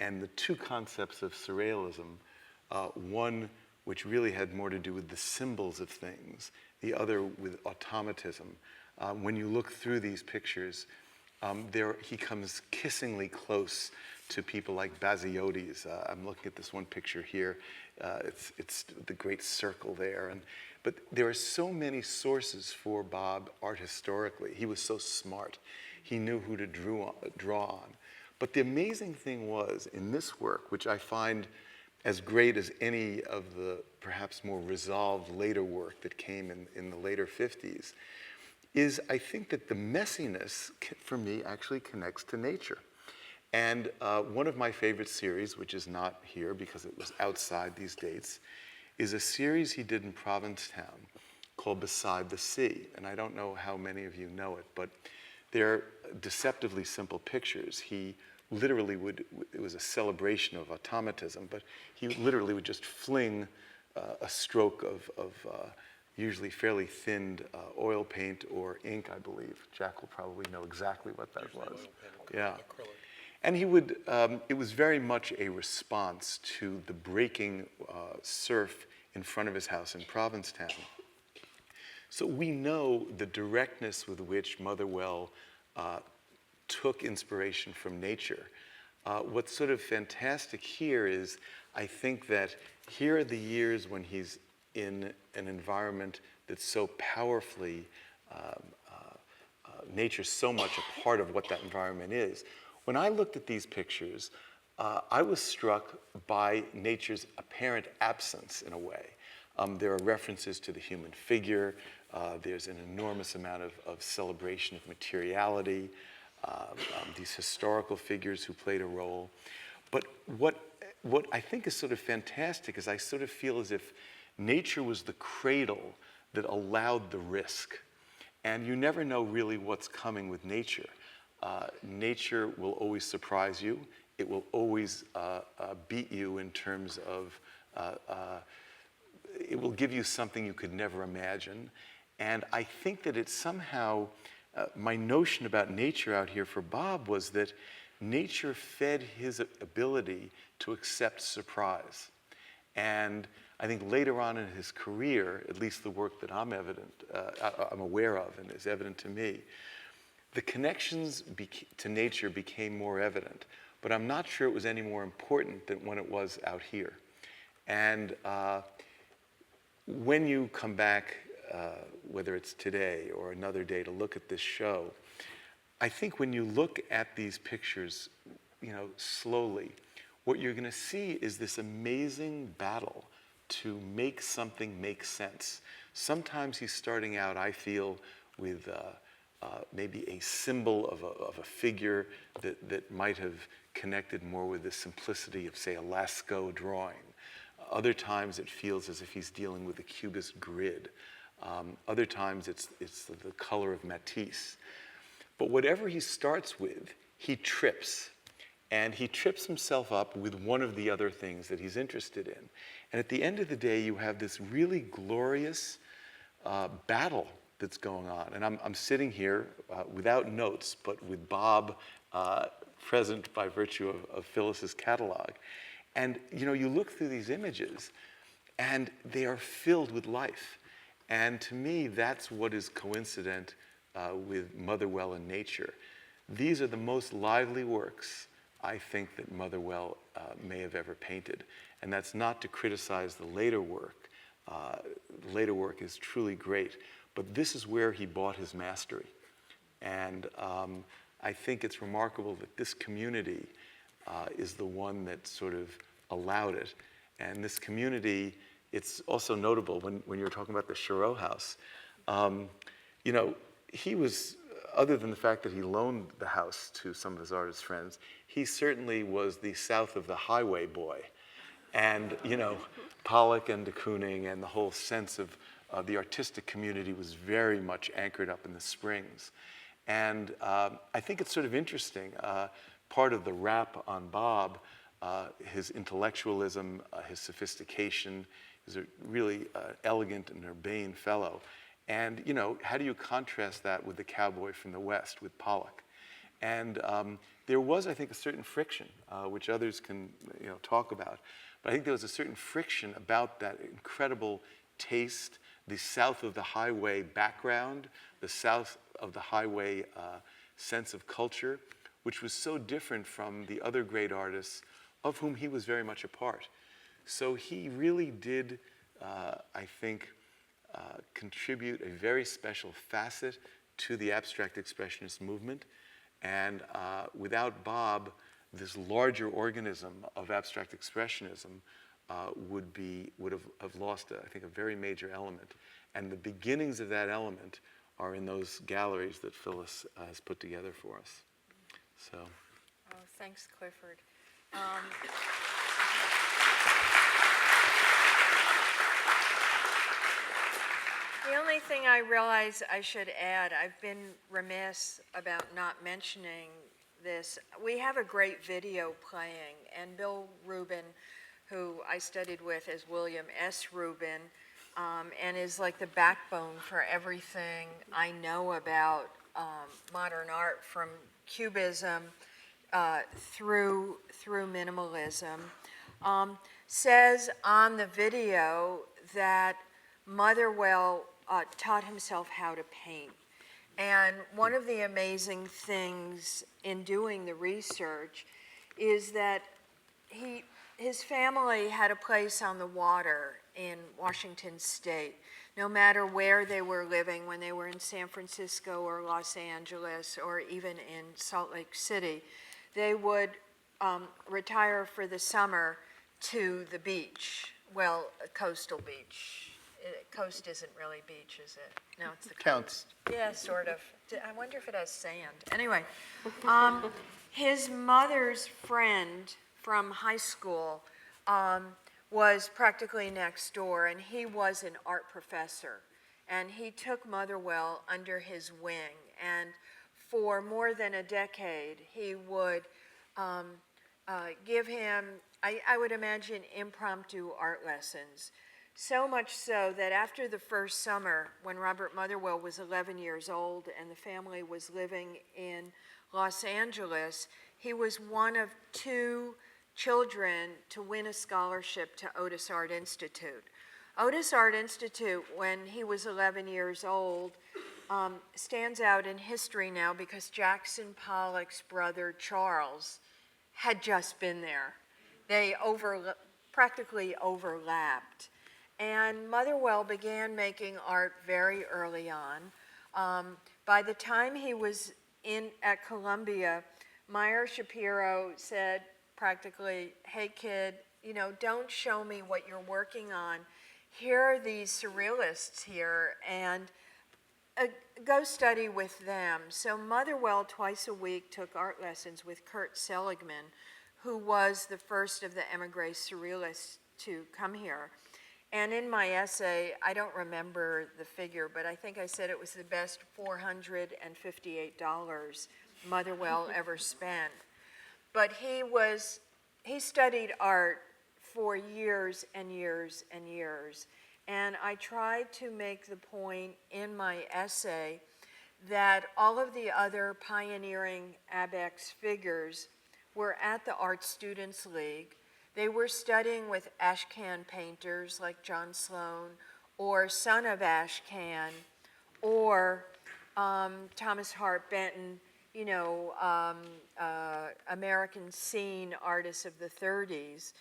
And the two concepts of surrealism, one which really had more to do with the symbols of things, the other with automatism. When you look through these pictures, he comes kissingly close to people like Basiotes. I'm looking at this one picture here. It's the great circle there. But there are so many sources for Bob art historically. He was so smart. He knew who to draw on. But the amazing thing was, in this work, which I find as great as any of the perhaps more resolved later work that came in the later 50s, is I think that the messiness, for me, actually connects to nature. And one of my favorite series, which is not here because it was outside these dates, is a series he did in Provincetown called Beside the Sea. And I don't know how many of you know it, but they're deceptively simple pictures. He literally it was a celebration of automatism, but he literally would just fling a stroke of usually fairly thinned oil paint or ink, I believe. Jack will probably know exactly what that was. Yeah. And he would, it was very much a response to the breaking surf in front of his house in Provincetown. So we know the directness with which Motherwell took inspiration from nature. What's sort of fantastic here is I think that here are the years when he's in an environment that's so powerfully, nature's so much a part of what that environment is. When I looked at these pictures, I was struck by nature's apparent absence in a way. There are references to the human figure. There's an enormous amount of celebration of materiality, these historical figures who played a role. But what I think is sort of fantastic is I sort of feel as if nature was the cradle that allowed the risk. And you never know really what's coming with nature. Nature will always surprise you. It will always beat you in terms of, it will give you something you could never imagine. And I think that it's somehow, my notion about nature out here for Bob was that nature fed his ability to accept surprise. And I think later on in his career, at least the work that I'm aware of and is evident to me, the connections to nature became more evident, but I'm not sure it was any more important than when it was out here. And when you come back, whether it's today or another day to look at this show, I think when you look at these pictures, slowly, what you're going to see is this amazing battle to make something make sense. Sometimes he's starting out, I feel, with maybe a symbol of a figure that might have connected more with the simplicity of, say, a Lascaux drawing. Other times it feels as if he's dealing with a cubist grid. Other times it's the color of Matisse. But whatever he starts with, he trips. And he trips himself up with one of the other things that he's interested in. And at the end of the day, you have this really glorious battle that's going on. And I'm sitting here without notes, but with Bob present by virtue of Phyllis's catalog. And you look through these images, and they are filled with life. And to me, that's what is coincident with Motherwell and nature. These are the most lively works, I think, that Motherwell may have ever painted. And that's not to criticize the later work. The later work is truly great. But this is where he bought his mastery. And I think it's remarkable that this community is the one that sort of allowed it. And this community, it's also notable when you're talking about the Chirot house. He was, other than the fact that he loaned the house to some of his artist friends, he certainly was the south of the highway boy. And, Pollock and de Kooning and the whole sense of the artistic community was very much anchored up in the Springs. And I think it's sort of interesting. Part of the rap on Bob, his intellectualism, his sophistication, he's a really elegant and urbane fellow. And, how do you contrast that with the cowboy from the West, with Pollock? And there was, I think, a certain friction, which others can, talk about. But I think there was a certain friction about that incredible taste, the south of the highway background, the south of the highway sense of culture, which was so different from the other great artists of whom he was very much a part. So he really did, I think, contribute a very special facet to the abstract expressionist movement. And without this larger organism of abstract expressionism would have lost, I think, a very major element. And the beginnings of that element are in those galleries that Phyllis has put together for us. So. Oh, thanks, Clifford. The only thing I realize I should add, I've been remiss about not mentioning this. We have a great video playing, and Bill Rubin, who I studied with as William S. Rubin, and is like the backbone for everything I know about modern art, from Cubism through minimalism, says on the video that Motherwell taught himself how to paint. And one of the amazing things in doing the research is that his family had a place on the water in Washington State. No matter where they were living, when they were in San Francisco or Los Angeles or even in Salt Lake City, they would retire for the summer to the beach. Well, a coastal beach. Coast isn't really beach, is it? No, it's the Counts. coast. Yeah, sort of. I wonder if it has sand. Anyway, his mother's friend from high school was practically next door, and he was an art professor. And he took Motherwell under his wing, and for more than a decade, he would give him, I would imagine, impromptu art lessons. So much so that after the first summer, when Robert Motherwell was 11 years old and the family was living in Los Angeles, he was one of 2 children to win a scholarship to Otis Art Institute. Otis Art Institute, when he was 11 years old, stands out in history now because Jackson Pollock's brother Charles had just been there. They practically overlapped. And Motherwell began making art very early on. By the time he was at Columbia, Meyer Shapiro said practically, hey kid, you know, don't show me what you're working on. Here are these surrealists here, and go study with them. So Motherwell twice a week took art lessons with Kurt Seligman, who was the first of the emigre surrealists to come here. And in my essay, I don't remember the figure, but I think I said it was the best $458 Motherwell ever spent. But he studied art for years and years and years. And I tried to make the point in my essay that all of the other pioneering ABEX figures were at the Art Students League. They were studying with Ashcan painters like John Sloan, or son of Ashcan, or Thomas Hart Benton, you know, American scene artists of the 30s.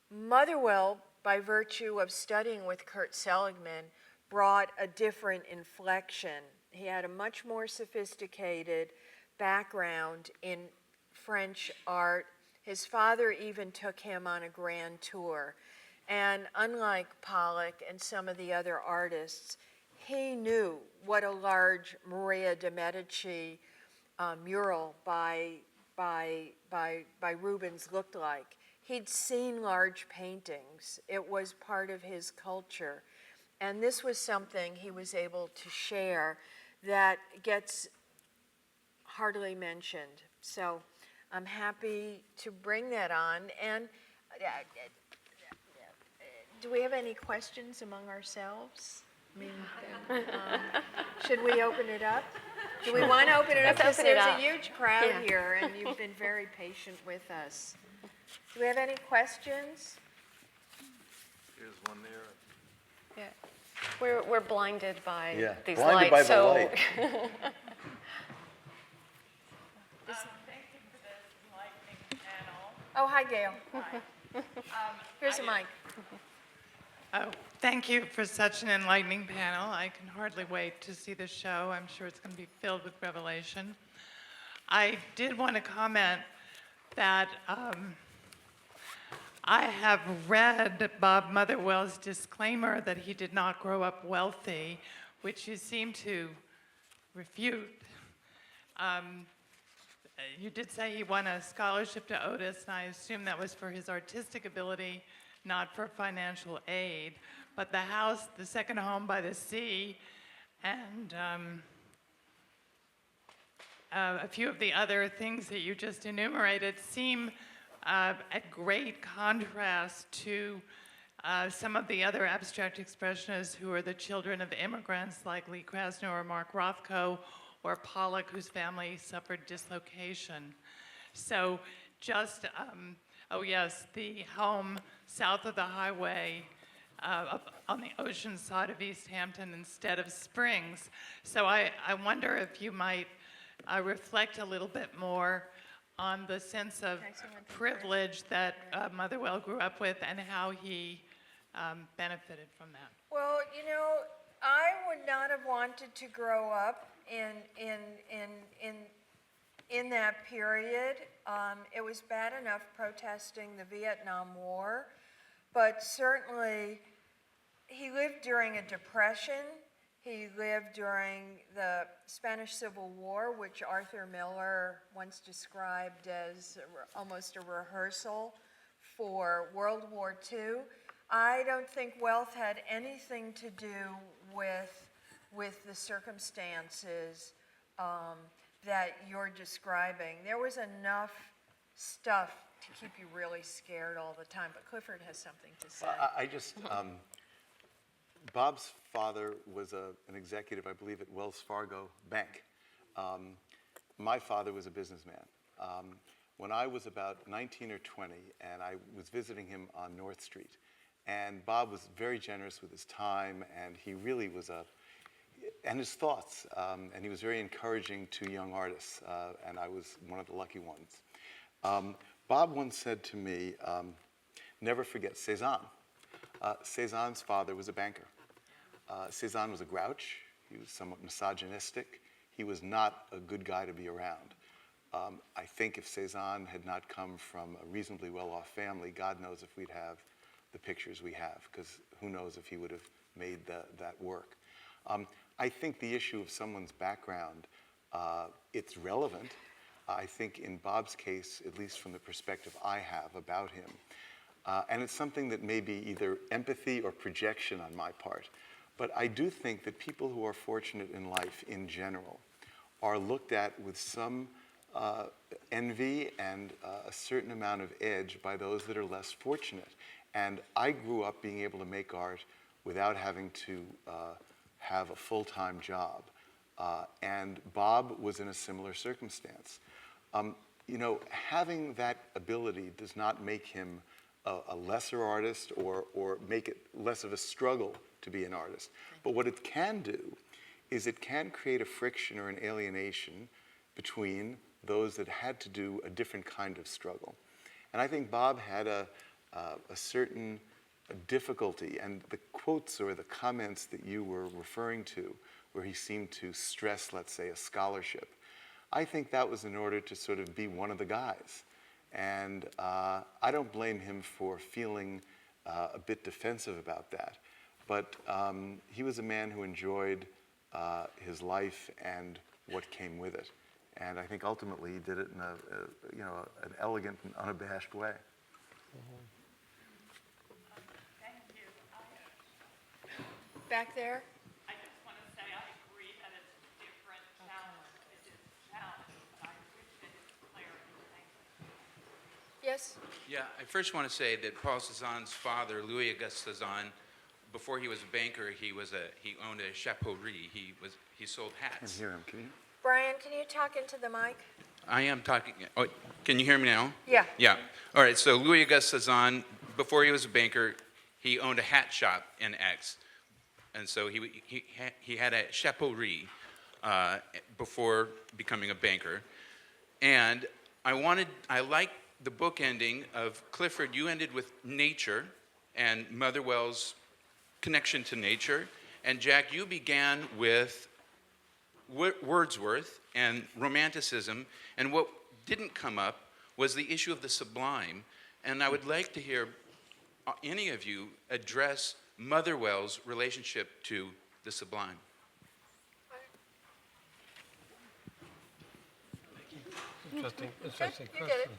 Motherwell, by virtue of studying with Kurt Seligman, brought a different inflection. He had a much more sophisticated background in French art. His father even took him on a grand tour. And unlike Pollock and some of the other artists, he knew what a large Maria de Medici mural by Rubens looked like. He'd seen large paintings. It was part of his culture. And this was something he was able to share that gets hardly mentioned. So I'm happy to bring that on. And do we have any questions among ourselves? I mean, should we open it up? Do we want to open it up? Because open it there's up. a huge crowd Yeah. here, and you've been very patient with us. Do we have any questions? Here's one there. We're blinded by Yeah, these blinded lights, by the so. light. Thank you for this enlightening panel. Oh, hi, Gail. Here's a mic. Oh, thank you for such an enlightening panel. I can hardly wait to see the show. I'm sure it's going to be filled with revelation. I did want to comment that I have read Bob Motherwell's disclaimer that he did not grow up wealthy, which you seem to refute. You did say he won a scholarship to Otis, and I assume that was for his artistic ability, not for financial aid. But the house, the second home by the sea, and a few of the other things that you just enumerated seem at great contrast to some of the other abstract expressionists who are the children of immigrants like Lee Krasner or Mark Rothko, or Pollock, whose family suffered dislocation. So just, oh yes, the home south of the highway on the ocean side of East Hampton instead of Springs. So I wonder if you might reflect a little bit more on the sense of privilege that Motherwell grew up with and how he benefited from that. Well, you know, I would not have wanted to grow up in that period. It was bad enough protesting the Vietnam War, but certainly he lived during a depression. He lived during the Spanish Civil War, which Arthur Miller once described as almost a rehearsal for World War II. I don't think wealth had anything to do with the circumstances that you're describing. There was enough stuff to keep you really scared all the time, but Clifford has something to say. I just, Bob's father was an executive, I believe, at Wells Fargo Bank. My father was a businessman. When I was about 19 or 20, and I was visiting him on North Street, and Bob was very generous with his time, and he really was and his thoughts, and he was very encouraging to young artists, and I was one of the lucky ones. Bob once said to me, never forget Cézanne. Cézanne's father was a banker. Cézanne was a grouch. He was somewhat misogynistic. He was not a good guy to be around. I think if Cézanne had not come from a reasonably well-off family, God knows if we'd have the pictures we have, because who knows if he would have made that work. I think the issue of someone's background, it's relevant. I think in Bob's case, at least from the perspective I have about him, and it's something that may be either empathy or projection on my part, but I do think that people who are fortunate in life in general are looked at with some envy and a certain amount of edge by those that are less fortunate. And I grew up being able to make art without having to have a full-time job. And Bob was in a similar circumstance. You know, having that ability does not make him a lesser artist or make it less of a struggle to be an artist. But what it can do is it can create a friction or an alienation between those that had to do a different kind of struggle. And I think Bob had a certain difficulty, and the quotes or the comments that you were referring to, where he seemed to stress, let's say, a scholarship, I think that was in order to sort of be one of the guys. And I don't blame him for feeling a bit defensive about that. But he was a man who enjoyed his life and what came with it. And I think ultimately he did it in an elegant and unabashed way. Thank you. Back there? I just want to say I agree that it's a different challenge. It is a challenge, but I appreciate its clarity. Thank you. Yes? Yeah, I first want to say that Paul Cézanne's father, Louis Auguste Cézanne, before he was a banker, he owned a chapeaurie. He sold I can hats. hear him, can you? Brian, can you talk into the mic? I am talking. Oh, can you hear me now? Yeah. Yeah. All right. So Louis Auguste Cézanne, before he was a banker, he owned a hat shop in Aix, and so he had a chapeaurie before becoming a banker, and I liked the book ending of Clifford. You ended with nature and Motherwell's connection to nature, and Jack, you began with Wordsworth and Romanticism, and what didn't come up was the issue of the sublime. And I would like to hear any of you address Motherwell's relationship to the sublime. Interesting You question. get it.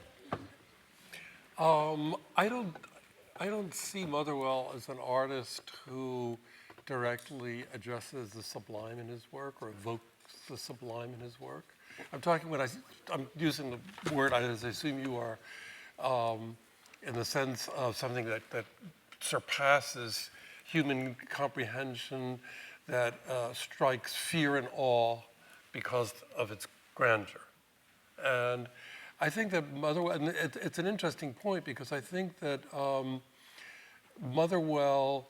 I don't see Motherwell as an artist who directly addresses the sublime in his work or evokes the sublime in his work. I'm using the word as I assume you are, in the sense of something that surpasses human comprehension, that strikes fear and awe because of its grandeur. And I think that Motherwell, and it's an interesting point because I think that Motherwell,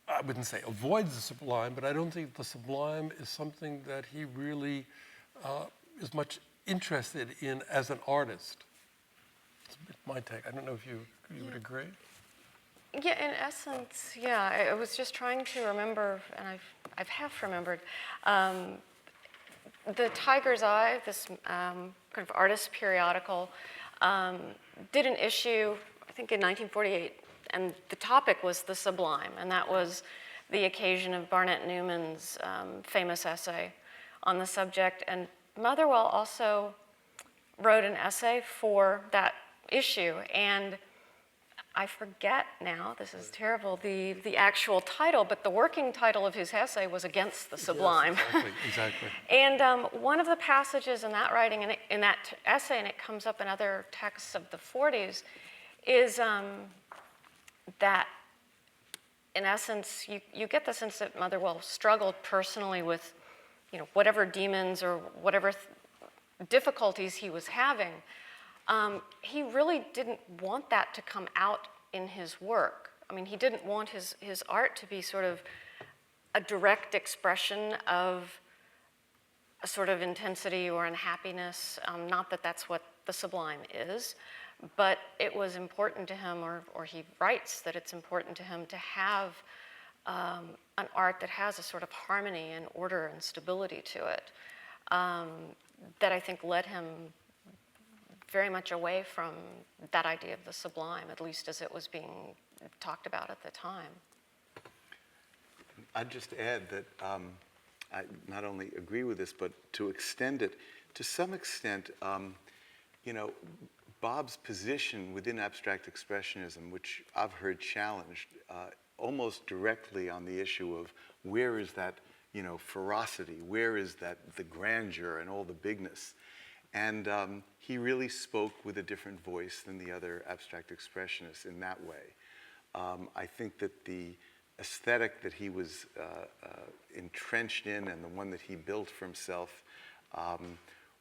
I wouldn't say avoids the sublime, but I don't think the sublime is something that he really is much interested in as an artist. It's my take. I don't know if you would agree. Yeah, in essence, yeah. I was just trying to remember, and I've half remembered. The Tiger's Eye, this kind of artist periodical, did an issue, I think in 1948, and the topic was the sublime, and that was the occasion of Barnett Newman's famous essay on the subject. And Motherwell also wrote an essay for that issue, and I forget now, this is terrible, the actual title, but the working title of his essay was Against the Sublime. Yes, exactly. And one of the passages in that writing, and in that essay, and it comes up in other texts of the 40s, is that, in essence, you get the sense that Motherwell struggled personally with, whatever demons or whatever difficulties he was having. He really didn't want that to come out in his work. I mean, he didn't want his art to be sort of a direct expression of a sort of intensity or unhappiness. Not that that's what the sublime is, but it was important to him, or he writes that it's important to him to have an art that has a sort of harmony and order and stability to it. that I think led him very much away from that idea of the sublime, at least as it was being talked about at the time. I'd just add that I not only agree with this, but to extend it, to some extent, you know, Bob's position within abstract expressionism, which I've heard challenged almost directly on the issue of where is that, you know, ferocity, where is that the grandeur and all the bigness. And he really spoke with a different voice than the other abstract expressionists in that way. I think that the aesthetic that he was entrenched in and the one that he built for himself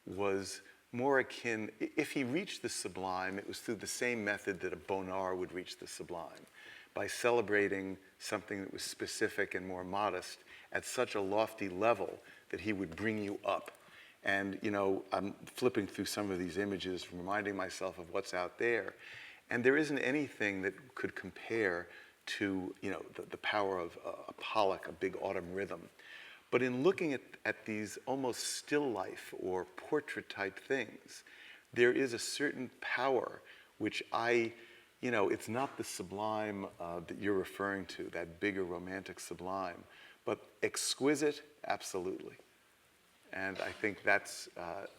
was more akin, if he reached the sublime, it was through the same method that a Bonnard would reach the sublime, by celebrating something that was specific and more modest at such a lofty level that he would bring you up. And, you know, I'm flipping through some of these images, reminding myself of what's out there, and there isn't anything that could compare to, you know, the power of a Pollock, a big autumn rhythm. But in looking at these almost still life or portrait type things, there is a certain power which you know, it's not the sublime that you're referring to, that bigger romantic sublime, but exquisite, absolutely. And I think that's,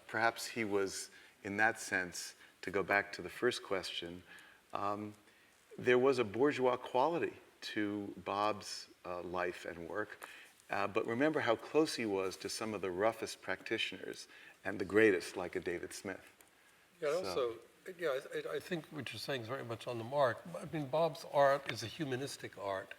perhaps he was, in that sense, to go back to the first question, there was a bourgeois quality to Bob's life and work. But remember how close he was to some of the roughest practitioners and the greatest, like a David Smith. Yeah, also, yeah, I think what you're saying is very much on the mark. I mean, Bob's art is a humanistic art,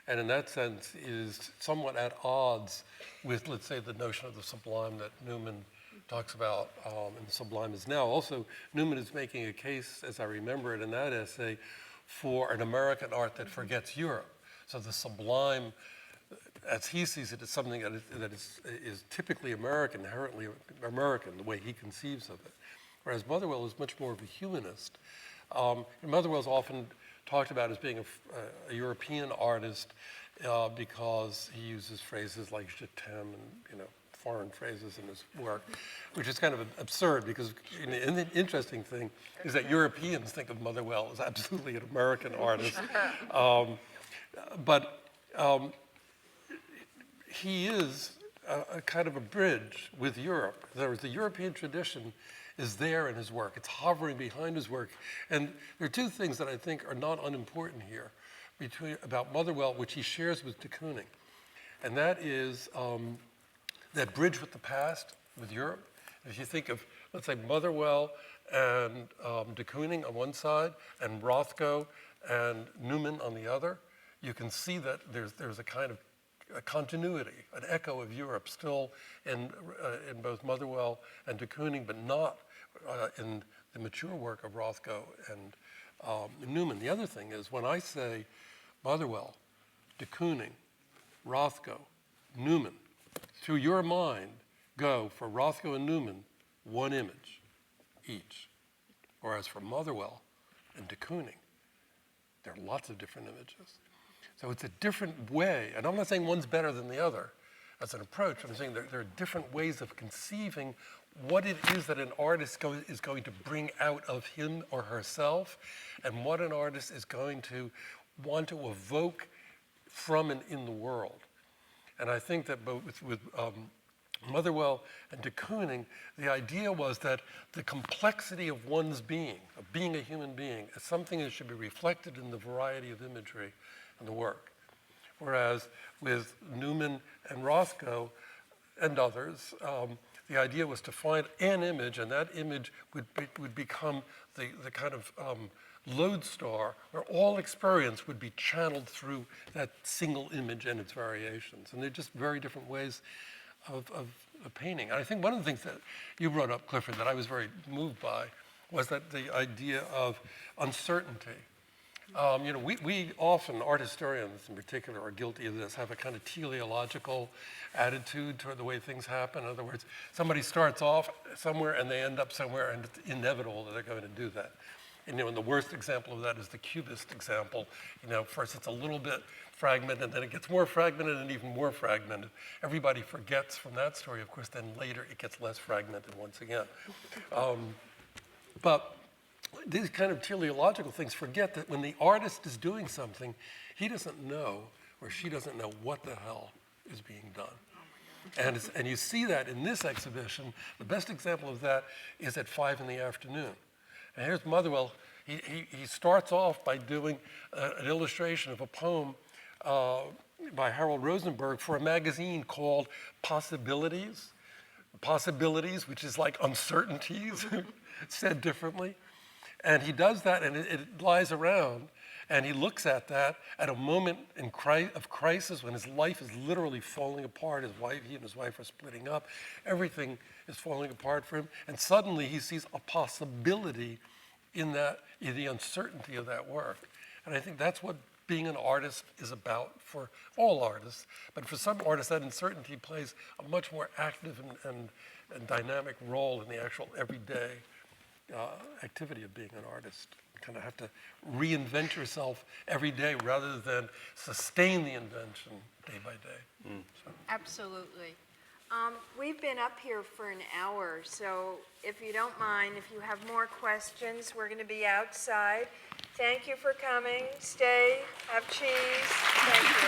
and in that sense is somewhat at odds with, let's say, the notion of the sublime that Newman talks about, and the sublime is now. Also, Newman is making a case, as I remember it in that essay, for an American art that forgets Europe. So the sublime, as he sees it, is something that is typically American, inherently American, the way he conceives of it. Whereas Motherwell is much more of a humanist. And Motherwell's often talked about as being a European artist because he uses phrases like je t'aime and, you know, foreign phrases in his work, which is kind of absurd because the interesting thing is that Europeans think of Motherwell as absolutely an American artist. But he is a kind of a bridge with Europe. The European tradition is there in his work. It's hovering behind his work. And there are two things that I think are not unimportant here about Motherwell, which he shares with de Kooning. And that is that bridge with the past, with Europe. If you think of, let's say, Motherwell and de Kooning on one side, and Rothko and Newman on the other, you can see that there's a kind of a continuity, an echo of Europe still in both Motherwell and de Kooning, but not in the mature work of Rothko and Newman. The other thing is when I say Motherwell, de Kooning, Rothko, Newman, through your mind go for Rothko and Newman one image each. Whereas for Motherwell and de Kooning, there are lots of different images. So it's a different way, and I'm not saying one's better than the other as an approach. I'm saying there are different ways of conceiving what it is that an artist is going to bring out of him or herself, and what an artist is going to want to evoke from and in the world. And I think that both with Motherwell and de Kooning, the idea was that the complexity of one's being, of being a human being, is something that should be reflected in the variety of imagery in the work. Whereas with Newman and Rothko and others, the idea was to find an image, and that image would become the kind of lodestar where all experience would be channeled through that single image and its variations. And they're just very different ways of painting. And I think one of the things that you brought up, Clifford, that I was very moved by was that the idea of uncertainty. You know, we often, art historians in particular, are guilty of this, have a kind of teleological attitude toward the way things happen. In other words, somebody starts off somewhere and they end up somewhere, and it's inevitable that they're going to do that. And, and the worst example of that is the Cubist example. First it's a little bit fragmented, and then it gets more fragmented and even more fragmented. Everybody forgets from that story, of course, then later it gets less fragmented once again. But these kind of teleological things forget that when the artist is doing something, he doesn't know, or she doesn't know what the hell is being done. And you see that in this exhibition. The best example of that is at 5 in the afternoon. And here's Motherwell. He starts off by doing an illustration of a poem by Harold Rosenberg for a magazine called Possibilities. Possibilities, which is like uncertainties, said differently. And he does that, and it lies around. And he looks at that at a moment of crisis when his life is literally falling apart. He and his wife are splitting up. Everything is falling apart for him. And suddenly he sees a possibility in the uncertainty of that work. And I think that's what being an artist is about for all artists. But for some artists, that uncertainty plays a much more active and dynamic role in the actual everyday activity of being an artist. You kind of have to reinvent yourself every day rather than sustain the invention day by day. So. Absolutely. We've been up here for an hour, so if you don't mind, if you have more questions, we're going to be outside. Thank you for coming. Stay, have cheese. Thank you.